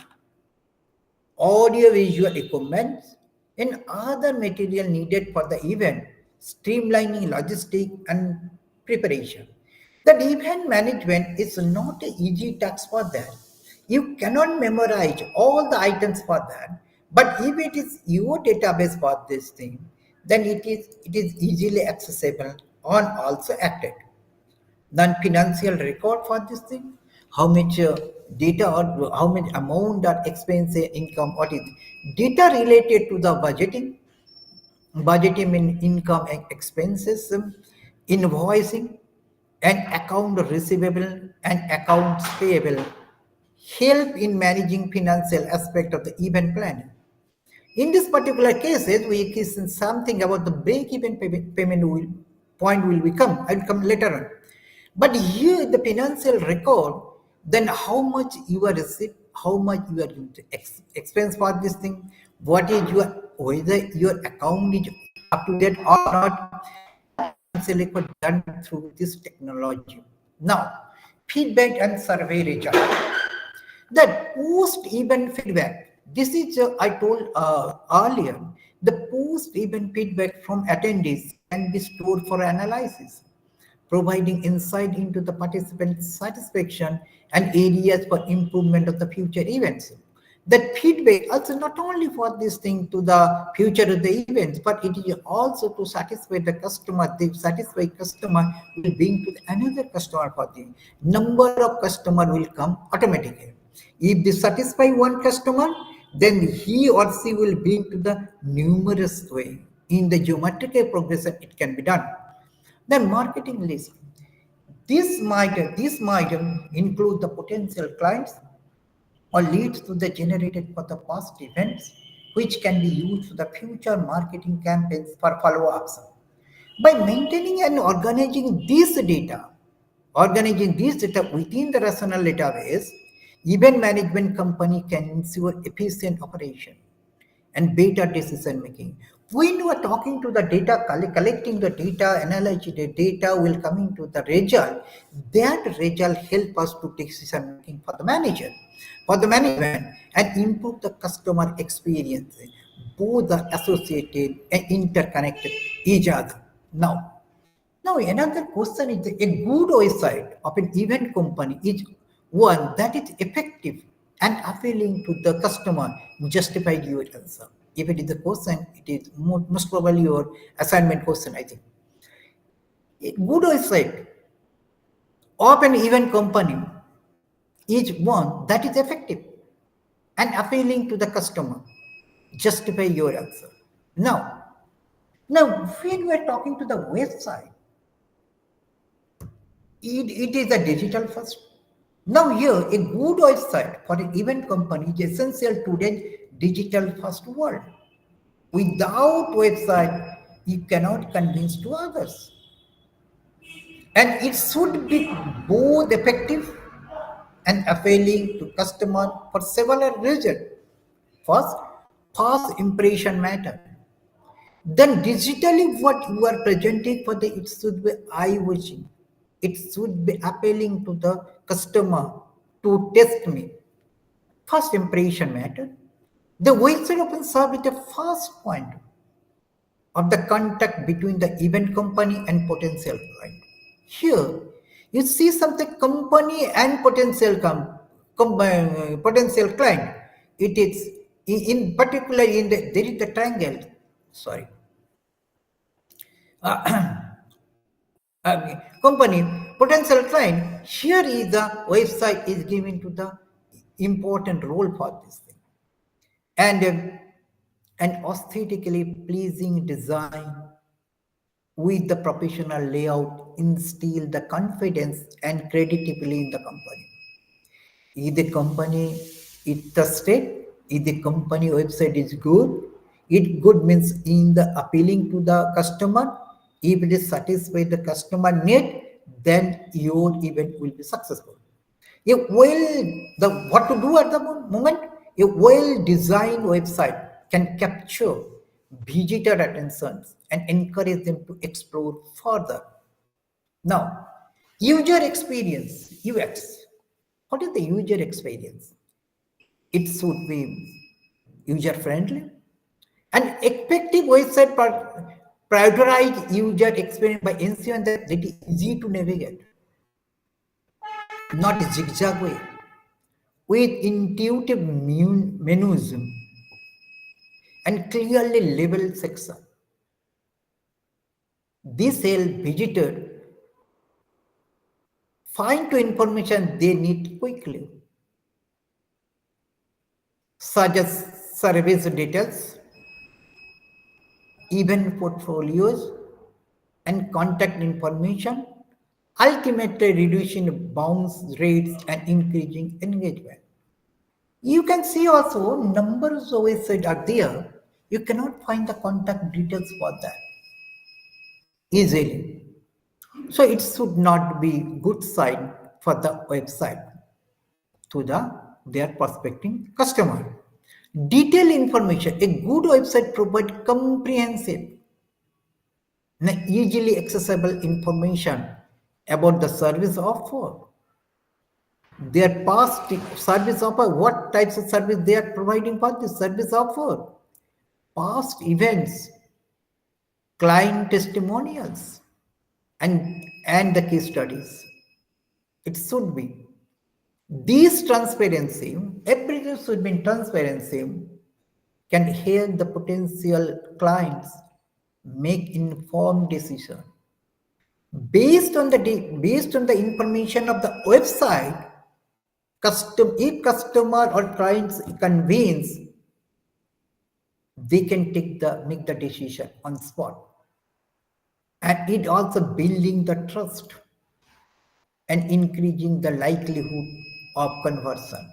audio-visual equipment, and other material needed for the event, streamlining logistics and preparation. That event management is not an easy task for that. You cannot memorize all the items for that, but if it is your database for this thing, then it is easily accessible and also acted. Non-financial record for this thing, how much data or how much amount or expense income, what is data related to the budgeting in income and expenses, invoicing, and account receivable and accounts payable help in managing financial aspect of the event planning. In this particular cases, we see something about the break-even payment point will become. I will come later on. But here the financial record, then how much you are received, how much you are going to expense for this thing, what is whether your account is up to date or not, financial record done through this technology. Now, feedback and survey result. That post-event feedback, this is I told earlier, the post-event feedback from attendees can be stored for analysis, providing insight into the participant satisfaction and areas for improvement of the future events. That feedback also not only for this thing to the future of the events, but it is also to satisfy the customer. The satisfied customer will bring to another customer for the number of customer will come automatically. If they satisfy one customer, then he or she will bring to the numerous way. In the geometrical progression, it can be done. Then marketing list. This might include the potential clients or leads to the generated for the past events, which can be used for the future marketing campaigns for follow-ups. By maintaining and organizing this data within the rational database, event management company can ensure efficient operation and better decision making. When you are talking to the data, collecting the data, analyzing the data, will coming to the result. That result help us to take decision making for the manager, for the management, and improve the customer experience. Both are associated and interconnected each other. Now, another question is a good website of an event company is one that is effective and appealing to the customer. Justify your answer. If it is a question, it is most probably your assignment question, I think. A good website of an event company is one that is effective and appealing to the customer. Justify your answer. Now, when we are talking to the website, it is a digital first. Now here, a good website for an event company is essential to today's digital first world. Without website, you cannot convince to others. And it should be both effective and appealing to customer for several reasons. First, first impression matter. Then digitally what you are presenting for the it should be eye-watching. It should be appealing to the customer to test me. First impression matter. The website often serve with a first point of the contact between the event company and potential client. Here, you see something company and potential client. It is in particular in the there is the triangle. Sorry. Company potential client. Here is the website is given to the important role for this thing, and an aesthetically pleasing design with the professional layout instill the confidence and credibility in the company. If the company is trusted, if the company website is good, it good means in the appealing to the customer. If it is satisfied the customer need, then your event will be successful. What to do at the moment? A well-designed website can capture visitor attentions and encourage them to explore further. Now, user experience, UX. What is the user experience? It should be user-friendly. An effective website prioritize user experience by ensuring that it is easy to navigate, not a zigzag way, with intuitive menus and clearly labeled section. This helps visitors find the information they need quickly, such as service details, event portfolios, and contact information, ultimately reducing bounce rates and increasing engagement. You can see also numbers of websites are there. You cannot find the contact details for that easily. So it should not be good sign for the website to their prospecting customer. Detailed information. A good website provides comprehensive and easily accessible information about the service offer, their past service offer, what types of service they are providing for the service offer, past events, client testimonials, and the case studies. It should be. This transparency, everything should be transparency, can help the potential clients make informed decision based on the information of the website. If customer or clients convince, they can make the decision on spot, and it also building the trust and increasing the likelihood of conversion.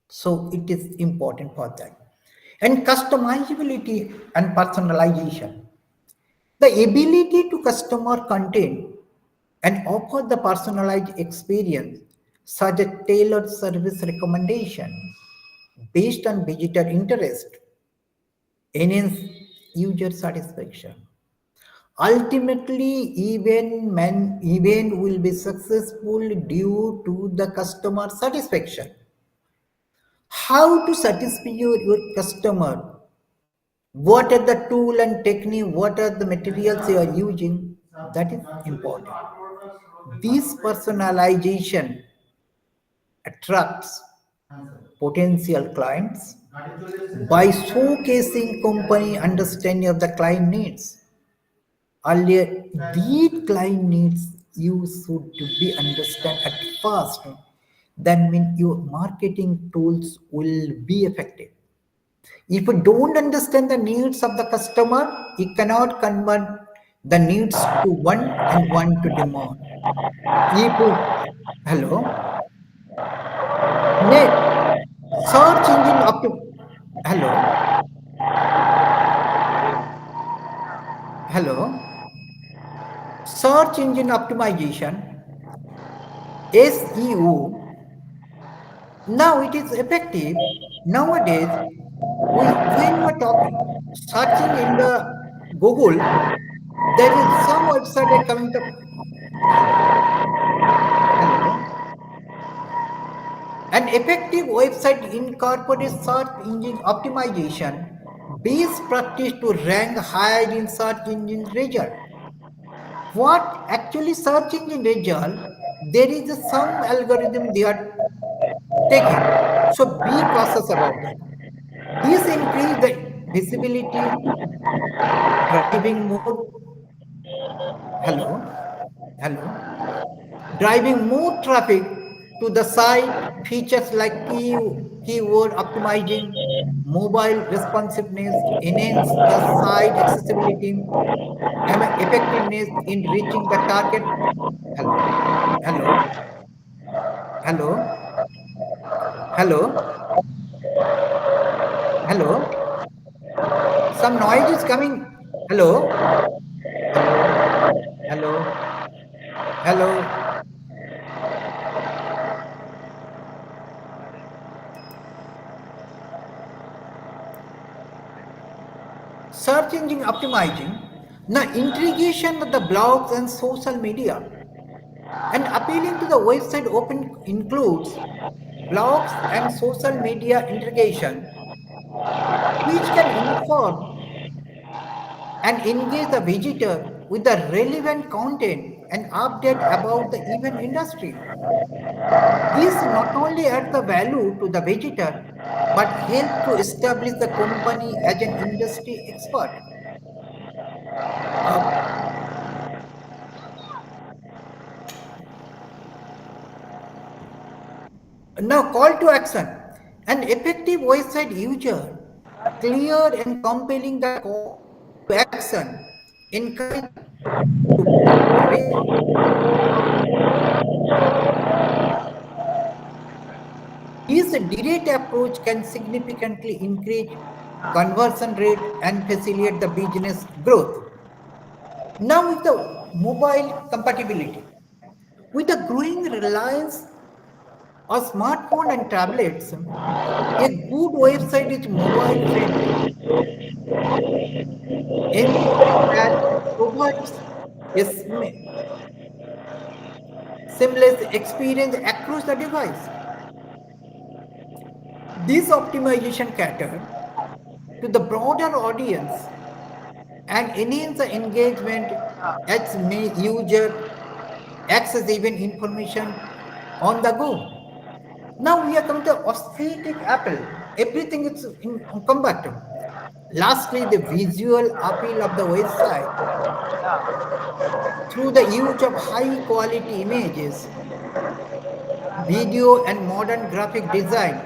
So it is important for that. And customizability and personalization. The ability to customer content and offer the personalized experience such as tailored service recommendation based on visitor interest enhance user satisfaction. Ultimately, event will be successful due to the customer satisfaction. How to satisfy your customer? What are the tool and technique? What are the materials you are using? That is important. This personalization attracts potential clients by showcasing company understanding of the client needs. Earlier, these client needs you should be understand at first. Then mean your marketing tools will be effective. If you don't understand the needs of the customer, you cannot convert the needs to one and one to demand. If you, hello, next, search engine hello, hello, search engine optimization, SEO. Now it is effective. Nowadays, when you are talking, searching in the Google, there is some website are coming to hello, hello. An effective website incorporates search engine optimization, best practice to rank higher in search engine result. What actually search engine result? There is some algorithm they are taking. So be cautious about that. This increase the visibility, driving more, hello, hello, driving more traffic to the site. Features like keyword optimizing, mobile responsiveness, enhance the site accessibility, effectiveness in reaching the target. Hello, hello, hello, hello, hello. Some noise is coming. Hello, hello, hello, hello. Search engine optimizing. Now, integration of the blogs and social media and appealing to the website open includes blogs and social media integration, which can inform and engage the visitor with the relevant content and update about the event industry. This not only adds the value to the visitor, but help to establish the company as an industry expert. Uh, Now, call to action. An effective website user, clear and compelling the call to action, encourage to raise. This direct approach can significantly increase conversion rate and facilitate the business growth. Now, with the mobile compatibility, with the growing reliance on smartphone and tablets, a good website is mobile friendly, ensuring that it provides a seamless experience across the device. This optimization caters to the broader audience and enhance the engagement as may user access even information on the go. Now we are coming to aesthetic apple. Everything is in come back to. Lastly, the visual appeal of the website through the use of high quality images, video, and modern graphic design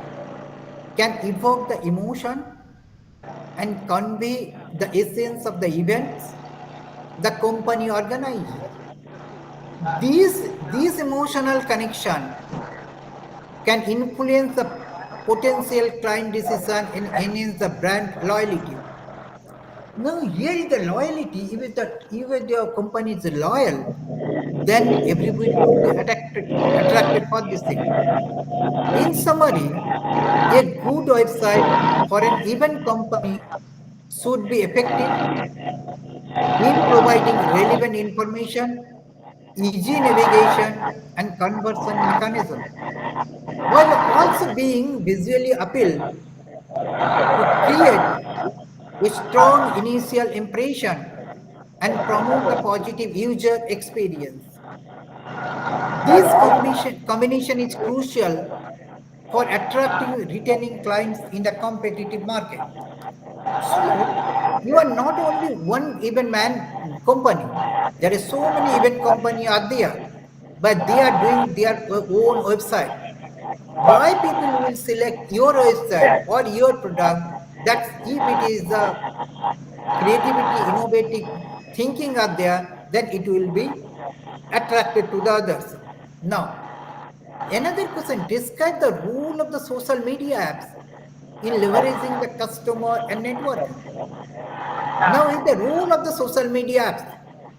can evoke the emotion and convey the essence of the events the company organizes. These emotional connection can influence the potential client decision and enhance the brand loyalty. Now here is the loyalty. If your company is loyal, then everybody will be attracted for this thing. In summary, a good website for an event company should be effective in providing relevant information, easy navigation, and conversion mechanism, while also being visually appealed to create a strong initial impression and promote the positive user experience. This combination is crucial for attracting retaining clients in the competitive market. So you are not only one event man company. There is so many event company are there, but they are doing their own website. Why people will select your website or your product? That's if it is the creativity, innovative thinking are there, then it will be attracted to the others. Now, another question, describe the role of the social media apps in leveraging the customer and networking. Now, is the role of the social media apps.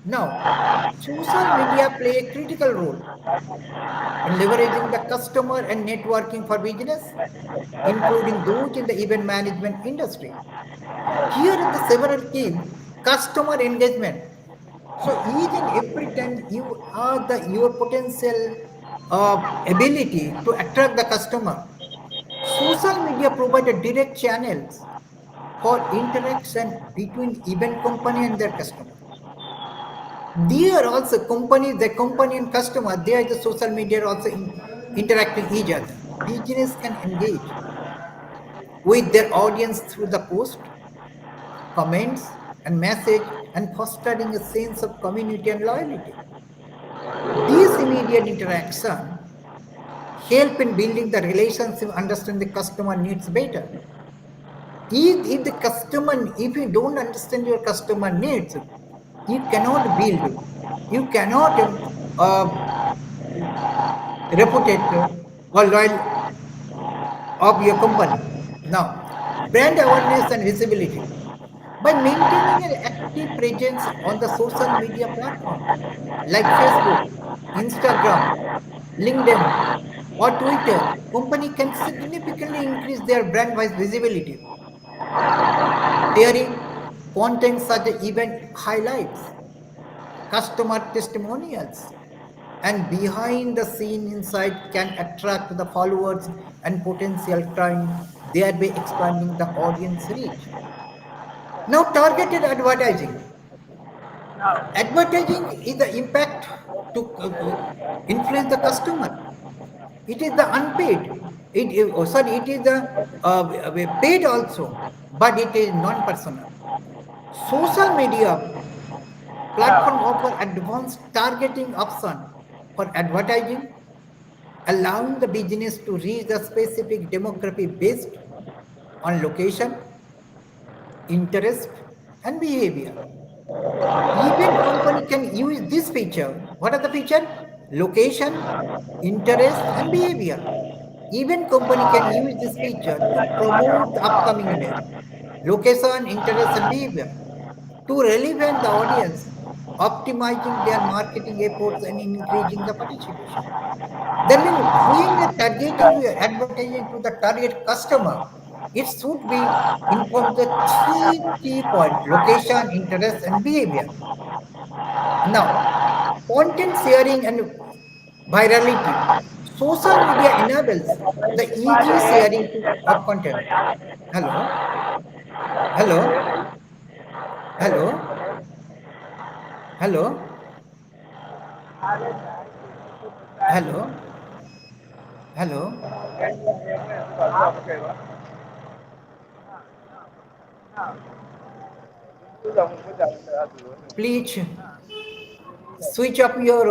Now, social media play a critical role in leveraging the customer and networking for business, including those in the event management industry. Here are the several key customer engagement. So each and every time you are the your potential ability to attract the customer. Social media provide a direct channels for interaction between event company and their customer. There also companies, the company and customer, there the social media also interacting each other. Business can engage with their audience through the post, comments, and message, and fostering a sense of community and loyalty. This immediate interaction help in building the relationship, understand the customer needs better. If the customer, if you don't understand your customer needs, you cannot build, you cannot reputate or loyal of your company. Now, brand awareness and visibility. By maintaining an active presence on the social media platform like Facebook, Instagram, LinkedIn, or Twitter, company can significantly increase their brand wise visibility, sharing content such as event highlights, customer testimonials, and behind the scene insight can attract the followers and potential clients, thereby expanding the audience reach. Now, targeted advertising. Advertising is the impact to influence the customer. It is the unpaid. It is the paid also, but it is non-personal. Social media platform offer advanced targeting option for advertising, allowing the business to reach the specific demographic based on location, interest, and behavior. Event company can use this feature. What are the feature? Location, interest, and behavior. Event company can use this feature to promote the upcoming event. Location, interest, and behavior to relevant the audience, optimizing their marketing efforts and increasing the participation. That means when you're targeting your advertising to the target customer, it should be informed the three key points: location, interest, and behavior. Now, content sharing and virality. Social media enables the easy sharing of content. Hello, hello, hello, hello, hello, Hello. Please switch up your.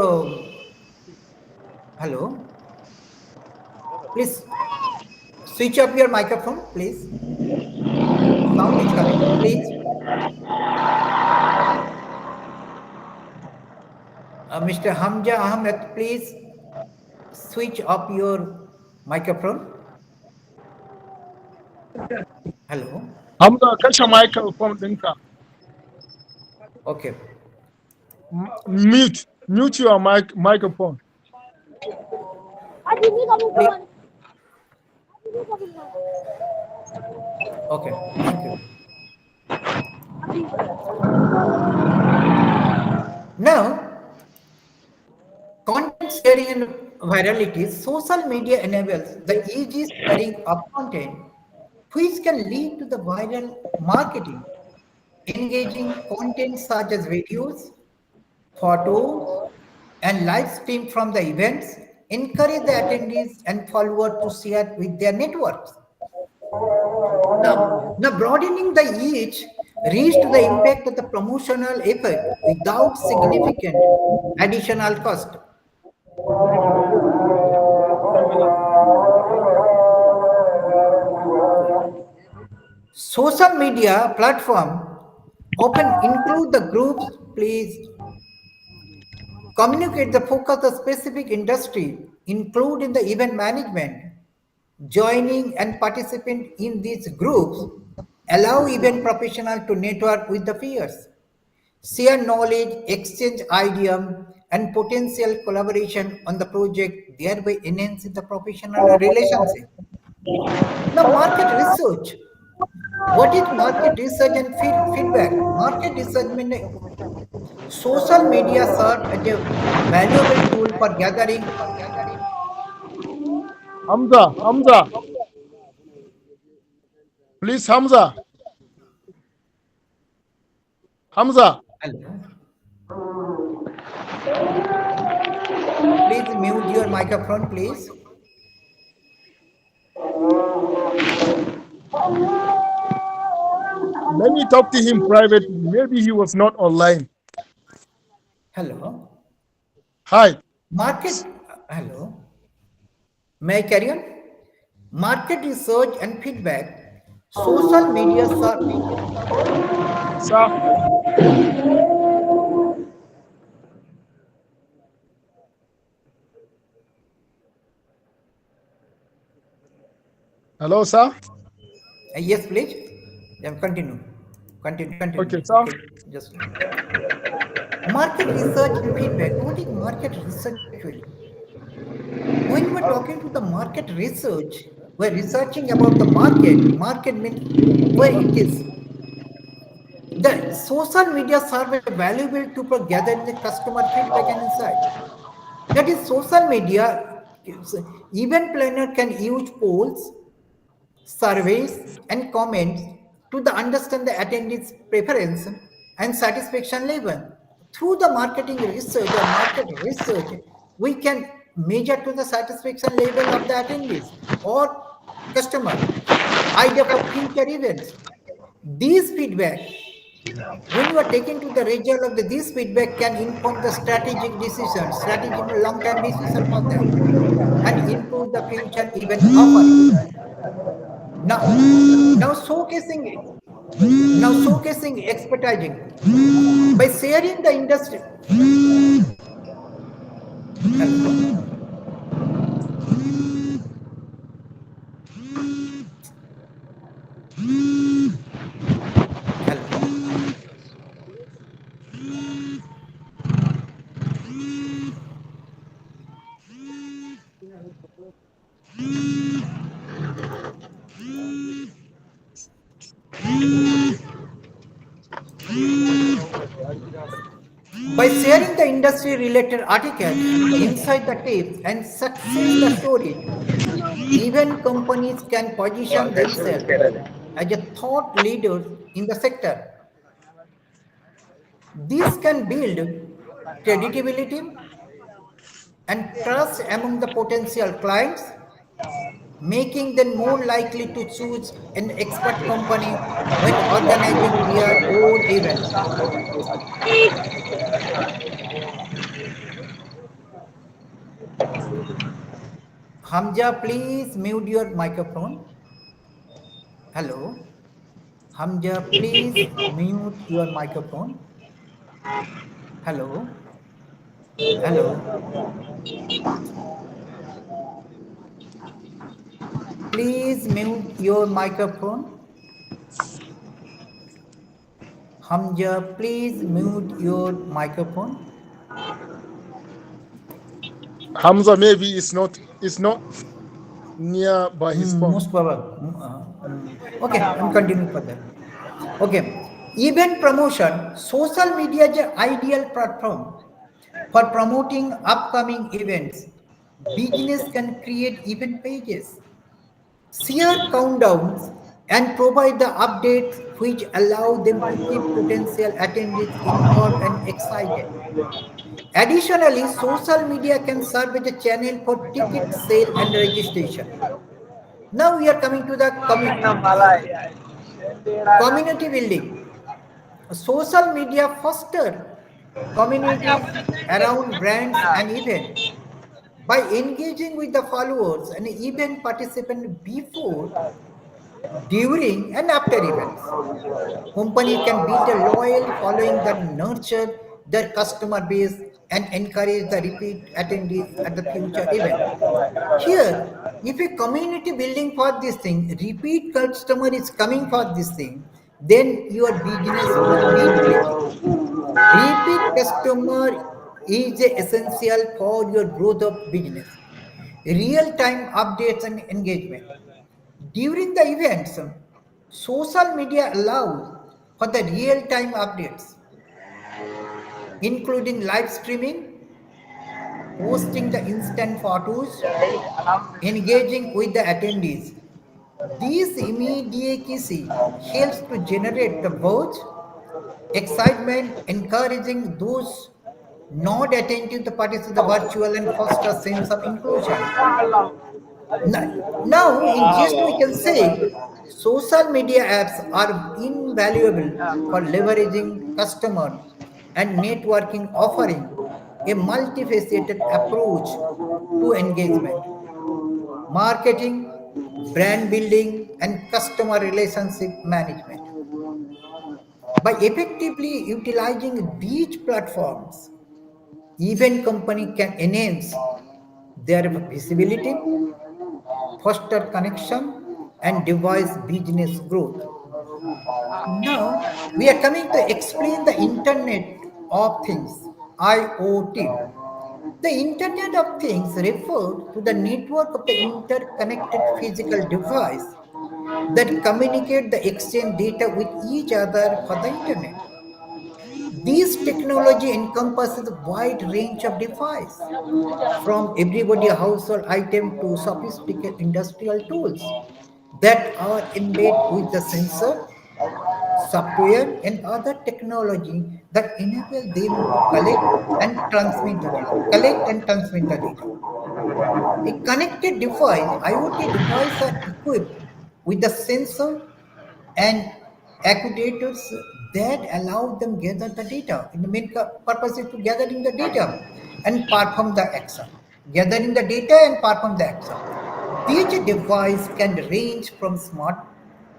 Hello. Please switch up your microphone, please. Sound is coming, please. Mr. Hamza Ahmed, please switch up your microphone. Hello. Hamza, kashe microphone ɗinka. Okay. Mute your microphone. Okay. Thank you. Now, content sharing and virality, social media enables the easy sharing of content, which can lead to the viral marketing. Engaging content such as videos, photos, and live stream from the events encourage the attendees and followers to share with their networks. Now broadening the reach to the impact of the promotional effort without significant additional cost. Social media platform often include the groups, please communicate the focus of specific industry, include in the event management, joining and participant in these groups allow event professional to network with the peers, share knowledge, exchange ideas, and potential collaboration on the project, thereby enhancing the professional relationship. Now, market research. What is market research and feedback? Market research means social media serve as a valuable tool for gathering. Hamza. Please, Hamza. Hello. Please mute your microphone, please. Let me talk to him privately. Maybe he was not online. Hello. Hi. Hello. May I carry on? Market research and feedback. Social media serve. Sir. Hello, sir. Yes, please. Yeah, continue. Continue. Okay, sir. Okay, just market research and feedback. What is market research actually? When we're talking to the market research, we're researching about the market. Market means where it is. The social media serve a valuable tool for gathering the customer feedback and insight. That is, social media event planner can use polls, surveys, and comments to understand the attendees' preference and satisfaction level. Through the marketing research or market research, we can measure to the satisfaction level of the attendees or customer idea for future events. These feedback, when you are taking to the result of this feedback, can inform the strategic decisions, strategic long-term decision for them, and improve the future event offering. Now showcasing expertising by sharing the industry. Hello. Hello. By sharing the industry related articles, inside the tips, and success the stories, even companies can position themselves as a thought leaders in the sector. This can build credibility and trust among the potential clients making them more likely to choose an expert company when organizing their own events. Hamza, please mute your microphone. Hello. Hamza, please mute your microphone. Hello. Hello. Please mute your microphone. Hamza, please mute your microphone. Hamza maybe is not near by his phone. Most probable. Okay, I'm continuing further. Okay, event promotion. Social media is an ideal platform for promoting upcoming events. Business can create event pages, share countdowns, and provide the updates which allow them to keep potential attendees informed and excited. Additionally, social media can serve as a channel for ticket sale and registration. Now we are coming to the community building. Social media foster communities around brands and events by engaging with the followers and event participants before, during, and after events. Company can build a loyal following that nurture their customer base and encourage the repeat attendees at the future event. Here, if a community building for this thing, repeat customer is coming for this thing, then your business will be clicking. Repeat customer is essential for your growth of business. Real-time updates and engagement. During the events, social media allows for the real-time updates, including live streaming, posting the instant photos, engaging with the attendees. This immediacy helps to generate the buzz, excitement, encouraging those not attentive to participate in the virtual and foster sense of inclusion. Now, in gist, we can say social media apps are invaluable for leveraging customer and networking, offering a multifaceted approach to engagement, marketing, brand building, and customer relationship management. By effectively utilizing these platforms, event company can enhance their visibility, foster connection, and devise business growth. Now, we are coming to explain the Internet of Things, IoT. The Internet of Things refers to the network of the interconnected physical device that communicate the exchange data with each other for the Internet. This technology encompasses a wide range of devices, from everyday household items to sophisticated industrial tools that are embedded with the sensor, software, and other technology that enable them to collect and transmit the data. A connected device, IoT devices are equipped with the sensor and actuators that allow them gather the data. In the main purpose is to gathering the data and perform the action. Gathering the data and perform the action. These devices can range from smart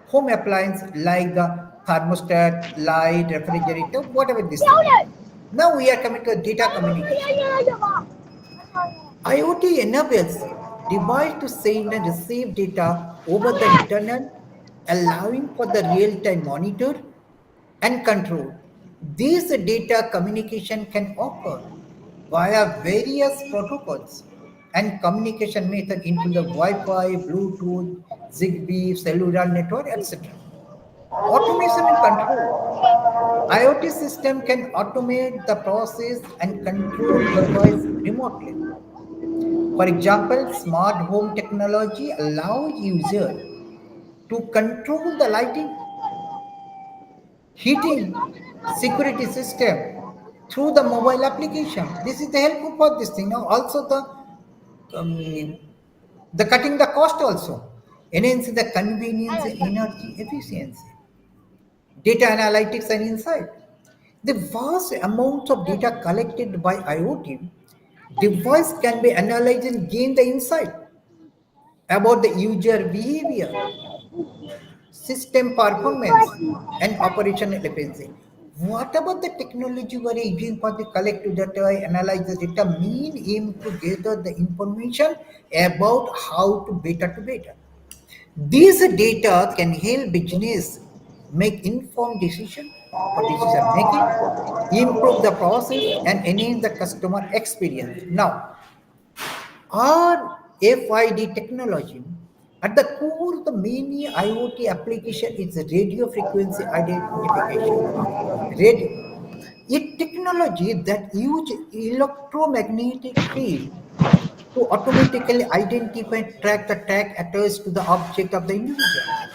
home appliance like the thermostat, light, refrigerator, whatever this thing. Now we are coming to data communication. IoT enables device to send and receive data over the internet, allowing for the real-time monitor and control. This data communication can occur via various protocols and communication methods including the Wi-Fi, Bluetooth, Zigbee, cellular network, etc. Automation and control. IoT system can automate the process and control device remotely. For example, smart home technology allows users to control the lighting, heating, security system through the mobile application. This is the help for this thing. Now, also the um, The cutting the cost also, enhancing the convenience and energy efficiency, data analytics and insight. The vast amounts of data collected by IoT device can be analyzed and gain the insight about the user behavior, system performance, and operational efficiency. What about the technology we are using for the collective data, analyze the data, mean aim to gather the information about how to better. These data can help business make informed decision for decision making, improve the process, and enhance the customer experience. Now, RFID technology, at the core of the many IoT application is radio frequency identification. Radio, a technology that uses electromagnetic field to automatically identify and track the tag attached to the object of the individual.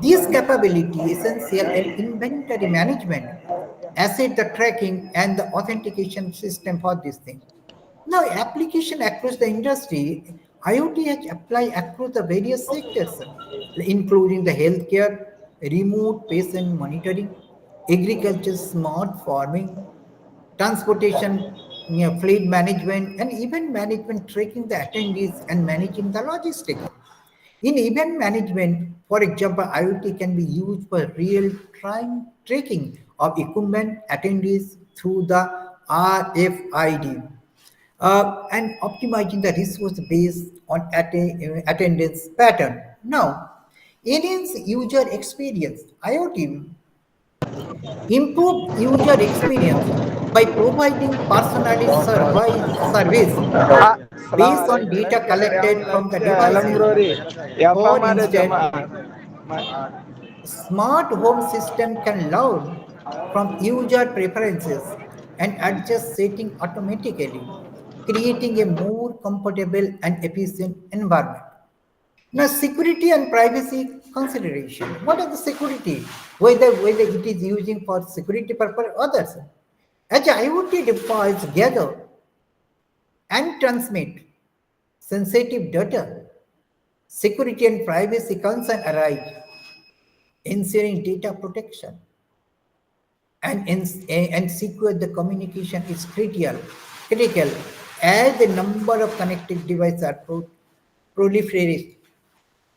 This capability is essential in inventory management, asset the tracking, and the authentication system for these things. Now, application across the industry, IoT has applied across the various sectors, including the healthcare, remote patient monitoring, agriculture, smart farming, transportation, fleet management, and event management, tracking the attendees and managing the logistics. In event management, for example, IoT can be used for real-time tracking of equipment attendees through the RFID and optimizing the resource based on attendance pattern. Now, enhance user experience. IoT improve user experience by providing personalized service Ah, based on data collected from the alam devices. bro di. Ya For fama da instance, jama'a. smart home system can learn from user preferences and adjust setting automatically, creating a more comfortable and efficient environment. Now, security and privacy consideration. What is the security? Whether it is using for security purpose or others. As IoT devices gather and transmit sensitive data, security and privacy concern arise, ensuring data protection and secure the communication is critical as the number of connected devices are proliferate.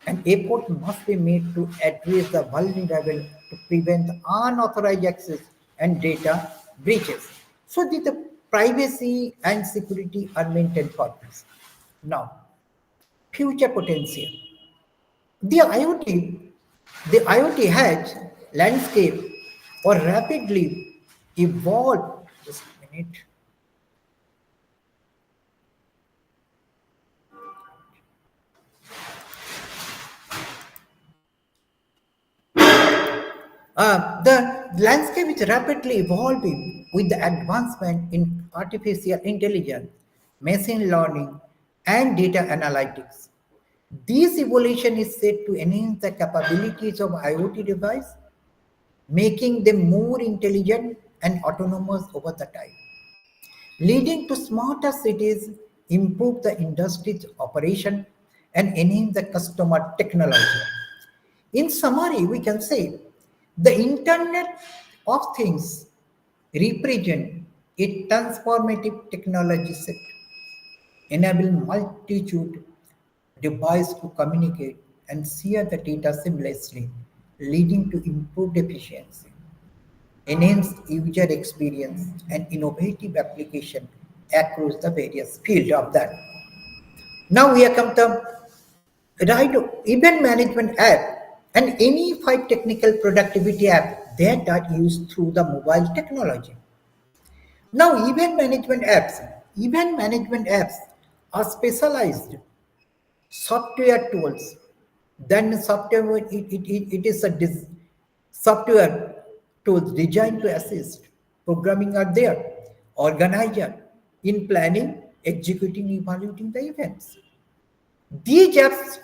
An effort must be made to address the vulnerable to prevent unauthorized access and data breaches. So the privacy and security are maintained for this. Now, future potential. The IoT, the IoT has landscape or rapidly evolve. Just a minute. The landscape is rapidly evolving with the advancement in artificial intelligence, machine learning, and data analytics. This evolution is set to enhance the capabilities of IoT device, making them more intelligent and autonomous over the time, leading to smarter cities, improve the industry's operation, and enhance the customer technology. In summary, we can say the Internet of Things represent a transformative technology set, enabling multitude devices to communicate and share the data seamlessly, leading to improved efficiency, enhanced user experience, and innovative application across the various fields of that. Now we have come to right event management app and any five technical productivity app that are used through the mobile technology. Now event management apps are specialized software tools. Then software it is a software tools designed to assist. Programming are there, organizer in planning, executing, evaluating the events. These apps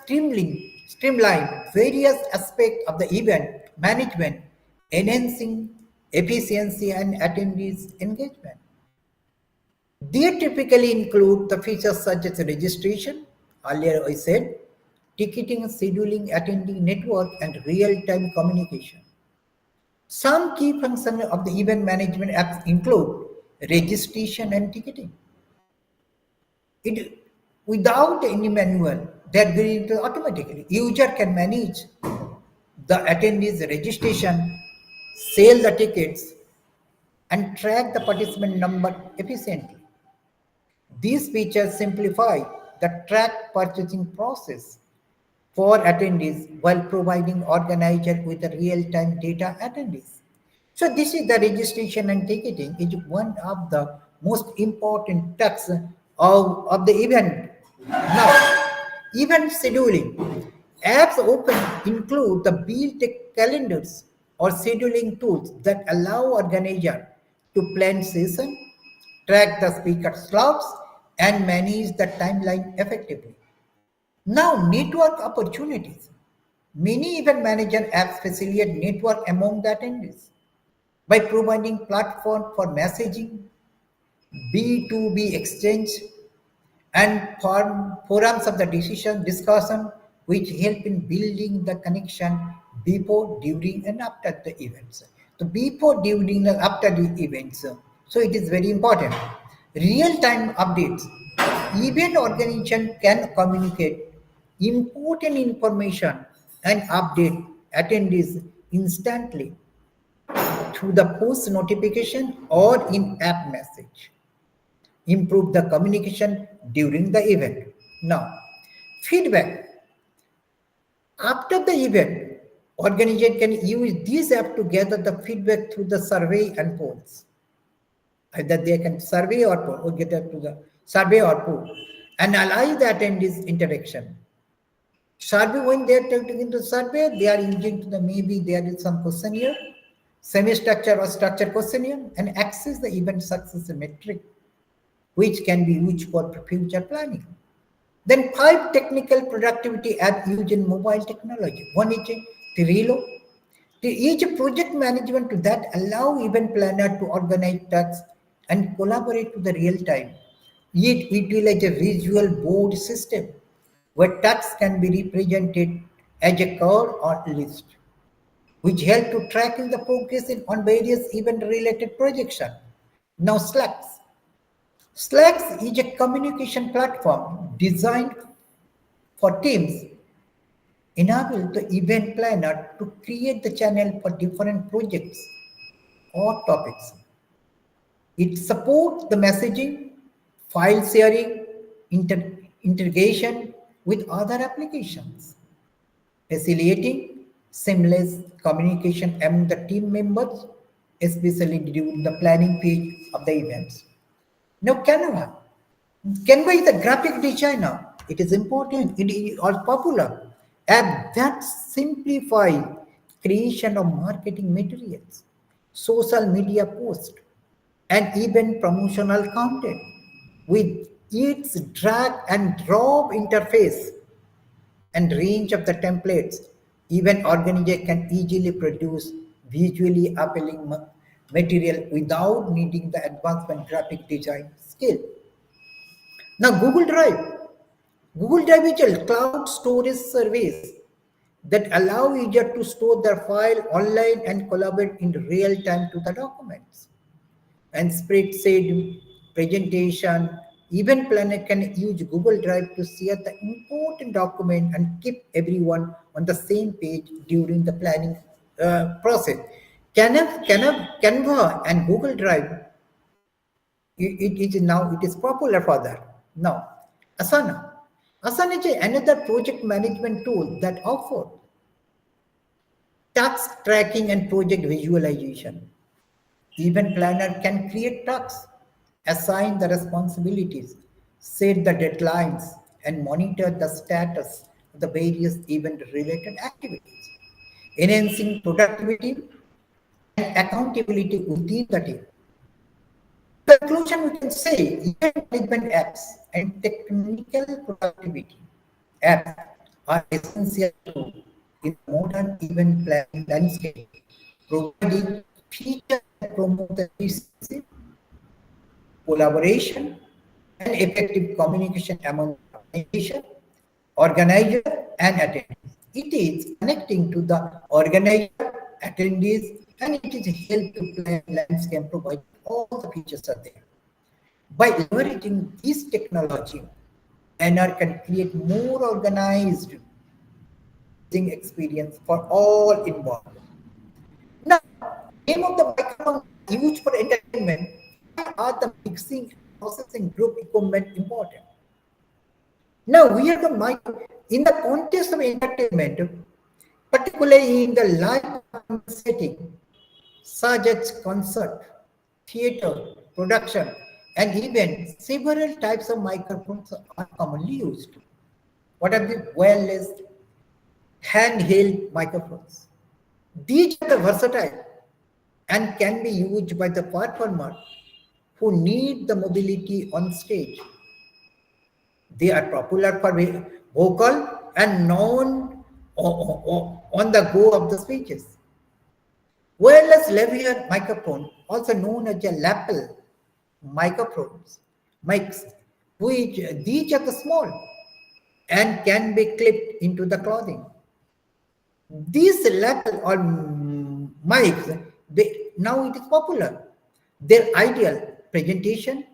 streamline various aspects of the event management, enhancing efficiency and attendees' engagement. They typically include the features such as registration, Earlier I said ticketing, scheduling, attending network, and real-time communication. Some key functions of the event management apps include registration and ticketing. It without any manual, that will automatically. User can manage the attendees registration, sell the tickets, and track the participant number efficiently. These features simplify the track purchasing process for attendees while providing organizer with a real-time data attendees. So this is the registration and ticketing is one of the most important tasks of the event. Now, event scheduling. Apps open include the built calendars or scheduling tools that allow organizer to plan session, track the speaker slots, and manage the timeline effectively. Now, network opportunities. Many event manager apps facilitate network among the attendees by providing platform for messaging, B2B exchange, and forums of the decision discussion which help in building the connection before, during, and after the events. So before, during, and after the events. So it is very important. Real-time updates. Event organization can communicate important information and update attendees instantly through the post notification or in-app message. Improve the communication during the event. Now, feedback. After the event, organization can use this app to gather the feedback through the survey and polls. Either they can survey or poll, or get it to the survey or poll, and allow the attendees interaction. Survey, when they are taking the survey, they are using the maybe there is some questionnaire, semi-structure or structure questionnaire, and access the event success metric, which can be used for future planning. Then 5 technical productivity apps used in mobile technology. One is Trello. Each project management to that allow event planner to organize tasks and collaborate to the real time. It utilize a visual board system where tasks can be represented as a card or list, which help to tracking the progress on various event-related projects. Now Slack. Slack is a communication platform designed for teams, enable the event planner to create the channel for different projects or topics. It supports the messaging, file sharing, integration with other applications, facilitating seamless communication among the team members, especially during the planning phase of the events. Now, Canva. Canva is a graphic designer. It is important. It is all popular. App that simplify creation of marketing materials, social media posts, and even promotional content with its drag and drop interface and range of the templates. Even organizer can easily produce visually appealing material without needing the advanced graphic design skill. Now, Google Drive. Google Drive is a cloud storage service that allow users to store their file online and collaborate in real time to the documents. And spreadsheet, presentation, event planner can use Google Drive to share the important document and keep everyone on the same page during the planning process. Canva and Google Drive, it is popular for that. Now, Asana. Asana is another project management tool that offers task tracking and project visualization. Event planner can create tasks, assign the responsibilities, set the deadlines, and monitor the status of the various event-related activities, enhancing productivity and accountability within the team. In conclusion, we can say event management apps and technical productivity apps are essential tools in modern event planning landscape, providing features that promote the efficiency, collaboration, and effective communication among the organization. organizer and attendees. It is connecting to the organizer, attendees, and it is help to plan landscape provide all the features are there. By leveraging this technology, planner can create more organized experience for all involved. Now, name of the microphone used for entertainment. Why are the mixing and processing group equipment important? Now, we are the mic in the context of entertainment, particularly in the live setting, such as concert, theater, production, and even several types of microphones are commonly used. What are the wireless handheld microphones? These are the versatile and can be used by the performer who need the mobility on stage. They are popular for vocal and non on the go of the speeches. Wireless lavalier microphone, also known as a lapel microphones, mics, which these are the small and can be clipped into the clothing. These lapel or mics, now it is popular. Their ideal presentation,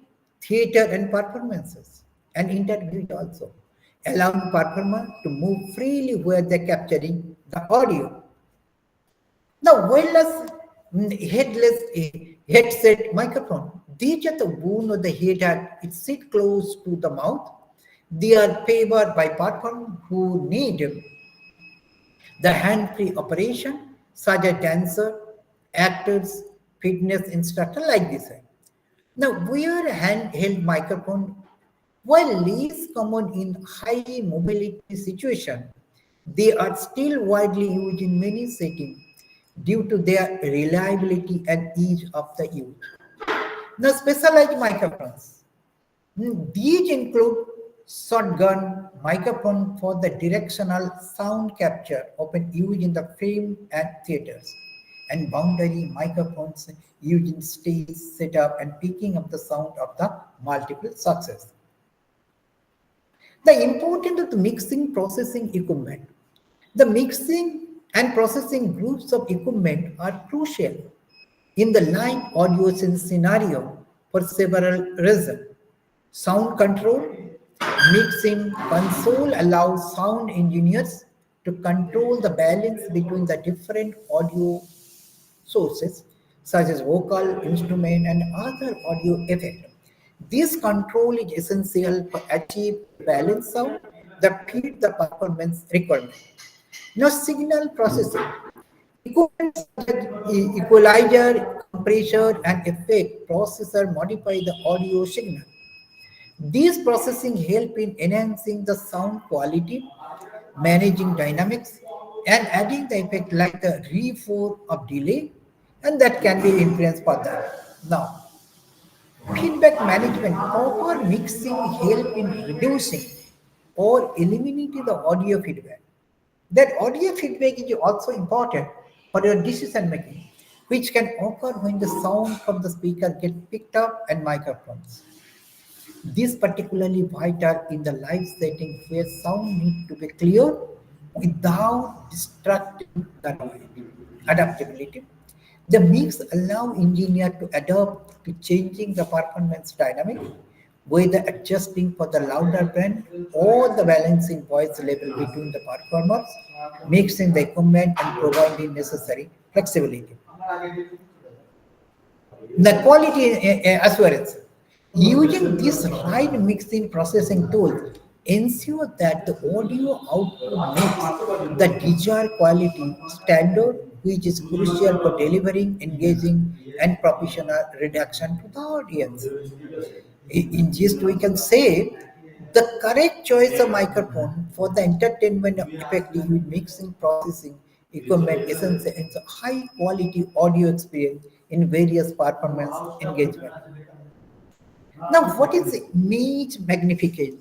theater and performances, and interviews also, allowing performers to move freely where they're capturing the audio. Now, wireless headless headset microphone. These are the wound of the head that it sit close to the mouth. They are favored by performers who need the hand-free operation, such as dancer, actors, fitness instructor like this. Now, wear handheld microphone, while less common in high mobility situation, they are still widely used in many settings due to their reliability and ease of the use. Now, specialized microphones. These include shotgun microphone for the directional sound capture, often used in the film and theaters, and boundary microphones used in stage setup and picking up the sound of the multiple sources. The importance of the mixing processing equipment. The mixing and processing groups of equipment are crucial in the live audio scenario for several reasons. Sound control, mixing console allows sound engineers to control the balance between the different audio sources such as vocal, instrument, and other audio effects. This control is essential for achieve balanced sound that fit the performance requirement. Now, signal processing. Equipment such as equalizer, compressor, and effect processor modify the audio signal. These processing help in enhancing the sound quality, managing dynamics, and adding the effect like the re-4 of delay, and that can be influenced further. Now, feedback management or mixing help in reducing or eliminating the audio feedback. That audio feedback is also important for your decision making, which can occur when the sound from the speaker gets picked up and microphones. This particularly vital in the live setting where sound needs to be clear without distracting the noise. Adaptability. The mix allow engineer to adapt to changing the performance dynamic, whether adjusting for the louder band or the balancing voice level between the performers, mixing the equipment and providing necessary flexibility. The quality assurance. Using this right mixing processing tool ensure that the audio output meets the desired quality standard, which is crucial for delivering, engaging, and professional reduction to the audience. In gist, we can say the correct choice of microphone for the entertainment effective mixing processing equipment essential in high quality audio experience in various performance engagement. Now, what is image magnification?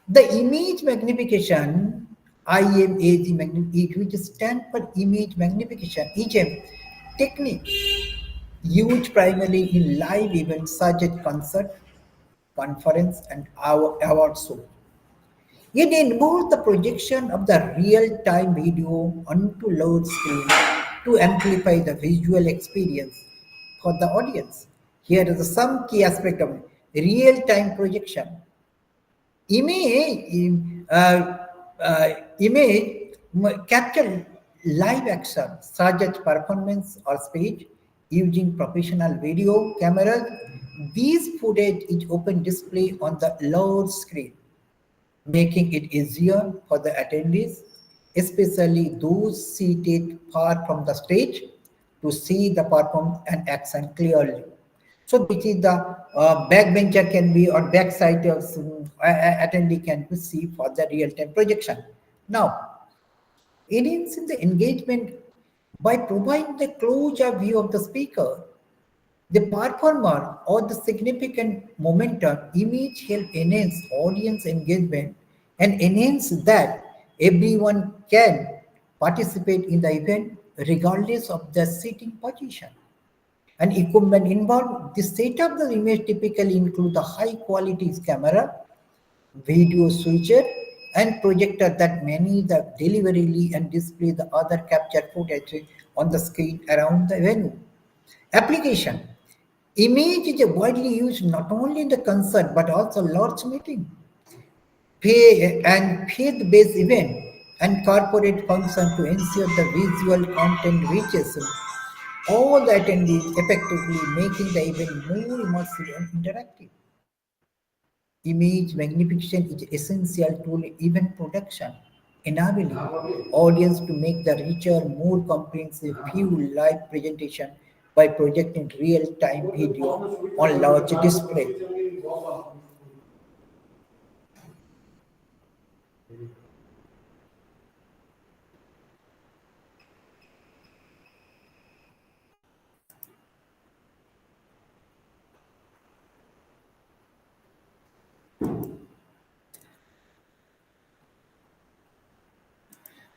The image magnification, IMAG, which stands for image magnification, is a technique used primarily in live events such as concert, conference, and award show. It involves the projection of the real-time video onto large screen to amplify the visual experience for the audience. Here is some key aspect of real-time projection. Image capture live action, such as performance or speech, using professional video cameras. These footage is open display on the large screen, making it easier for the attendees, especially those seated far from the stage, to see the performance and action clearly. So this is the backbencher can be or backside of attendee can see for the real-time projection. Now, enhancing the engagement by providing the close-up view of the speaker, the performer or the significant momentum image help enhance audience engagement and enhance that everyone can participate in the event regardless of their seating position. And equipment involved, the setup of the image typically include the high quality camera, video switcher, and projector that manage the delivery and display the other captured footage on the screen around the venue. Application. Image is widely used not only in the concert but also large meeting, faith-based event, and corporate function to ensure the visual content reaches all the attendees effectively, making the event more immersive and interactive. Image magnification is essential to event production, enabling audience to make the richer, more comprehensive view live presentation by projecting real-time video on large display.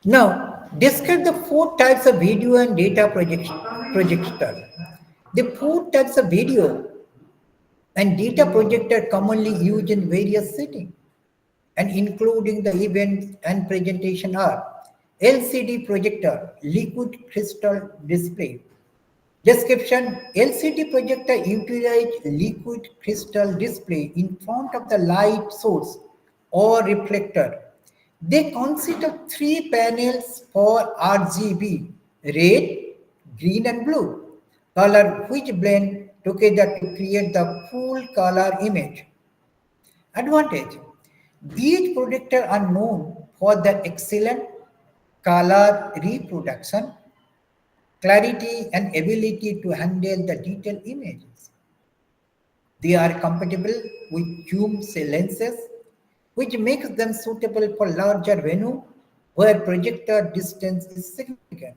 Now, describe the four types of video and data projector. The four types of video and data projector commonly used in various settings and including the events and presentation are LCD projector, liquid crystal display. Description: LCD projector utilize liquid crystal display in front of the light source or reflector. They consist of three panels for RGB, red, green and blue, color which blend together to create the full color image. Advantage: these projectors are known for their excellent color reproduction, clarity and ability to handle the detailed images. They are compatible with zoom lenses, which makes them suitable for larger venue where projector distance is significant.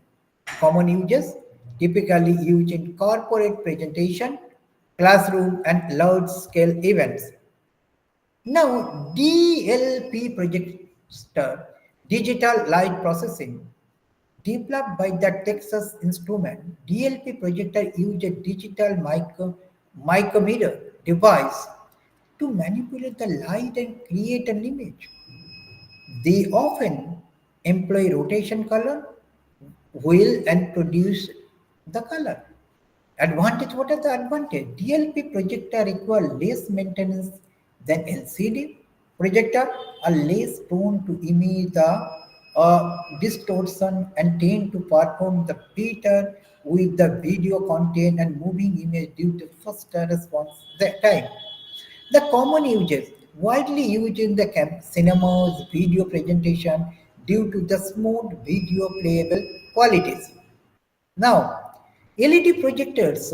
Common uses typically used in corporate presentation, classroom and large-scale events. Now, DLP projector, digital light processing, developed by the Texas Instrument, DLP projector use a digital micrometer device to manipulate the light and create an image. They often employ rotation color, wheel and produce the color. Advantage, what are the advantage? DLP projector require less maintenance than LCD projector, are less prone to image the distortion and tend to perform the better with the video content and moving image due to faster response time. The common uses widely used in the cinemas, video presentation due to the smooth video playable qualities. Now, LED projectors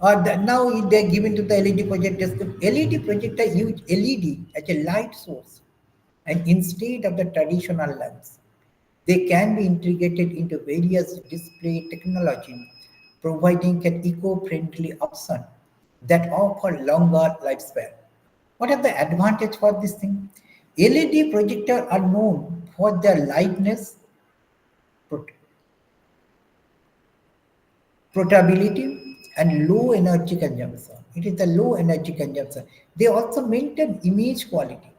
are now they're given to the LED projectors. The LED projector use LED as a light source, and instead of the traditional lamps, they can be integrated into various display technology, providing an eco-friendly option that offer longer lifespan. What are the advantage for this thing? LED projectors are known for their lightness, portability, and low energy consumption. It is the low energy consumption. They also maintain image quality.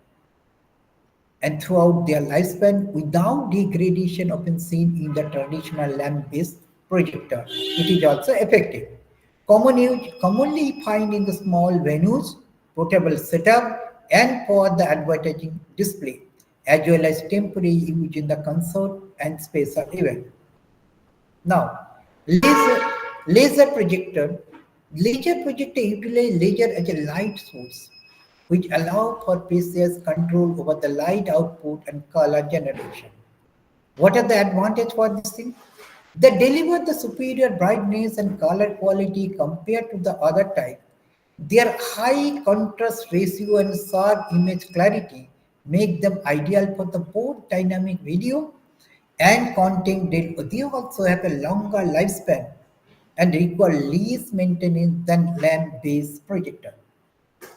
and throughout their lifespan without degradation often seen in the traditional lamp-based projector. It is also effective. Commonly find in the small venues, portable setup, and for the advertising display, as well as temporary use in the concert and special event. Now, laser projector. Laser projector utilize laser as a light source, which allow for precise control over the light output and color generation. What are the advantage for this thing? They deliver the superior brightness and color quality compared to the other type. Their high contrast ratio and sharp image clarity make them ideal for the both dynamic video and content. They also have a longer lifespan and require less maintenance than lamp-based projector.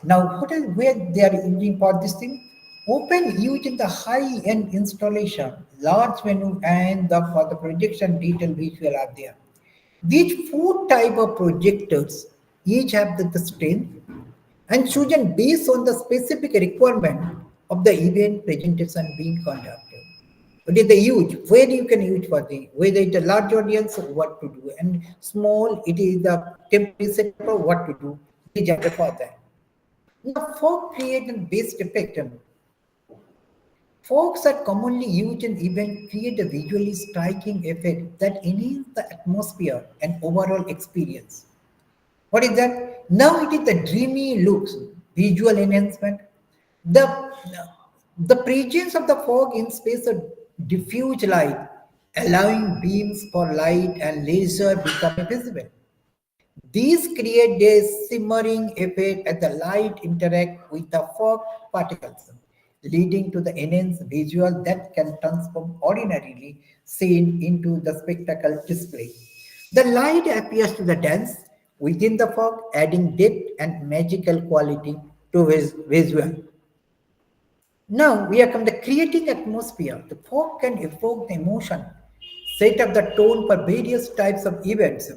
Now, what is where they are using for this thing? Open used in the high-end installation, large menu, and for the projection detail visual are there. These four type of projectors each have the strength and chosen based on the specific requirement of the event presentation being conducted. What is the use? Where you can use for the whether it's a large audience, what to do, and small it is the temporary setup, what to do. These are the for that. Now, folk create a based effect. Folks are commonly used in events create a visually striking effect that enhance the atmosphere and overall experience. What is that? Now it is the dreamy looks, visual enhancement. The, the presence of the fog in space a diffuse light, allowing beams for light and laser becoming visible. These create a simmering effect as the light interact with the fog particles, leading to the enhanced visual that can transform ordinarily seen into the spectacle display. The light appears to the dance within the fog, adding depth and magical quality to his visual. Now we are come to creating atmosphere. The fog can evoke the emotion, set up the tone for various types of events.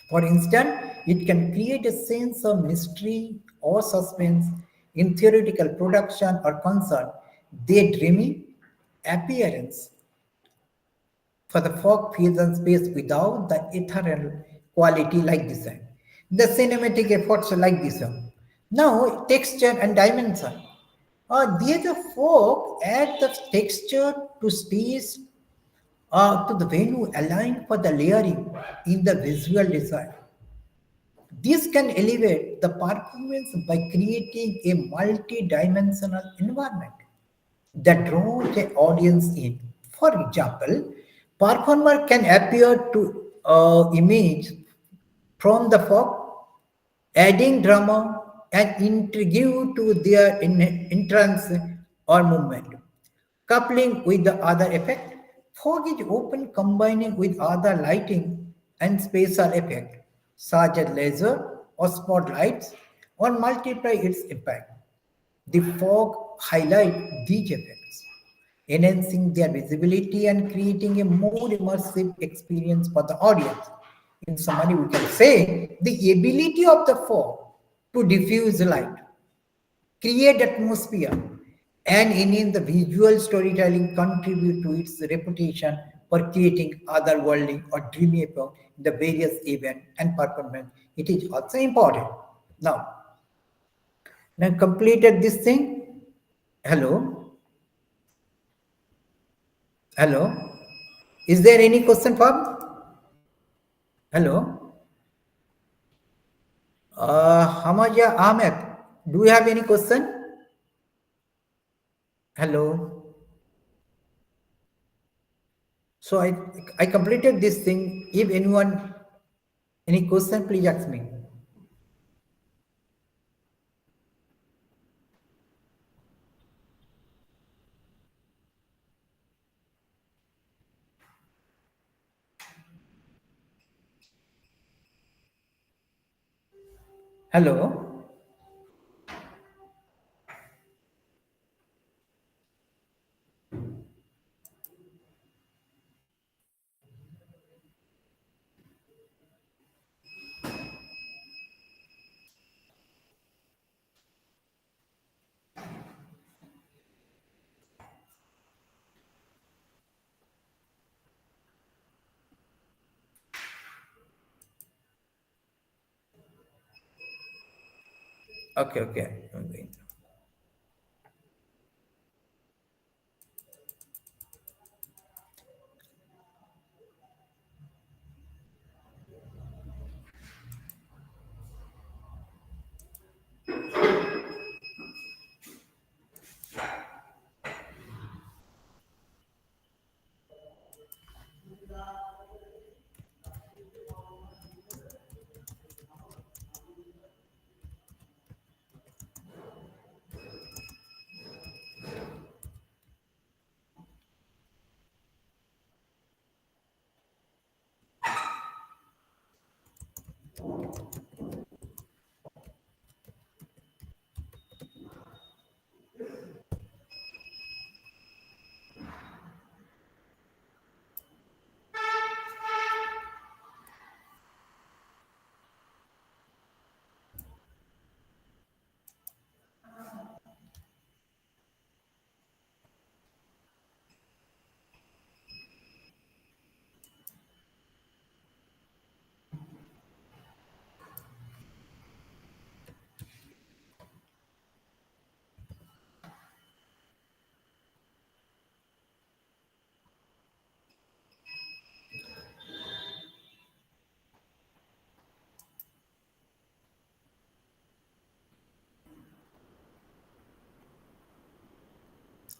For instance, it can create a sense of mystery or suspense in theoretical production or concert. Daydreaming appearance for the fog fills and space without the ethereal quality like this one. The cinematic efforts like this one. Now, texture and dimension. There the fog add the texture to space to the venue, allowing for the layering in the visual design. This can elevate the performance by creating a multi-dimensional environment that draws the audience in. For example, performer can appear to image from the fog, adding drama and intrigue to their entrance or movement. Coupling with the other effect, fog is often combining with other lighting and spatial effect, such as laser or spotlights, or multiply its impact. The fog highlights these effects, enhancing their visibility and creating a more immersive experience for the audience. In summary, we can say the ability of the fog to diffuse light, create atmosphere, and in the visual storytelling contribute to its reputation for creating otherworldly or dreamy effect in the various event and performance. It is also important. Now completed this thing. Hello, hello. Is there any question, Bob? Hello, Hamaja Ahmed. Do you have any question? Hello. So I completed this thing. If anyone any question, please ask me. Hello. Okay, okay. I'm going.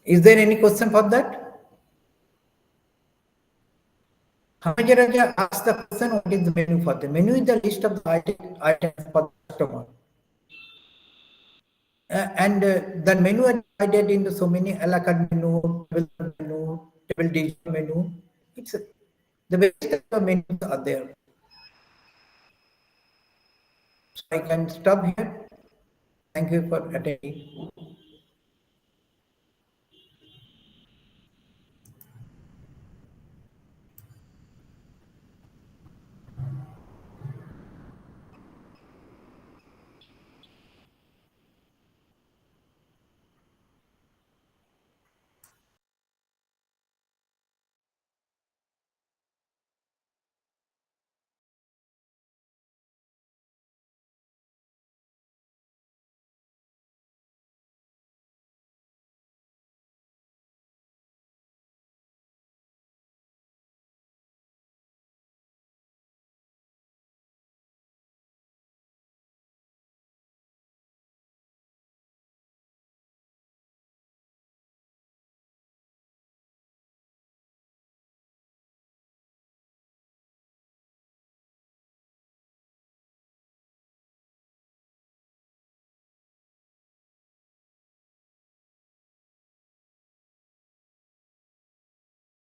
Is there any question for that? Hamajaraja asked the question, what is the menu for the menu? Is the list of the items for the customer. And the menu are divided into so many a la carte menu, table digital menu. It's the various types of menus are there. So I can stop here. Thank you for attending.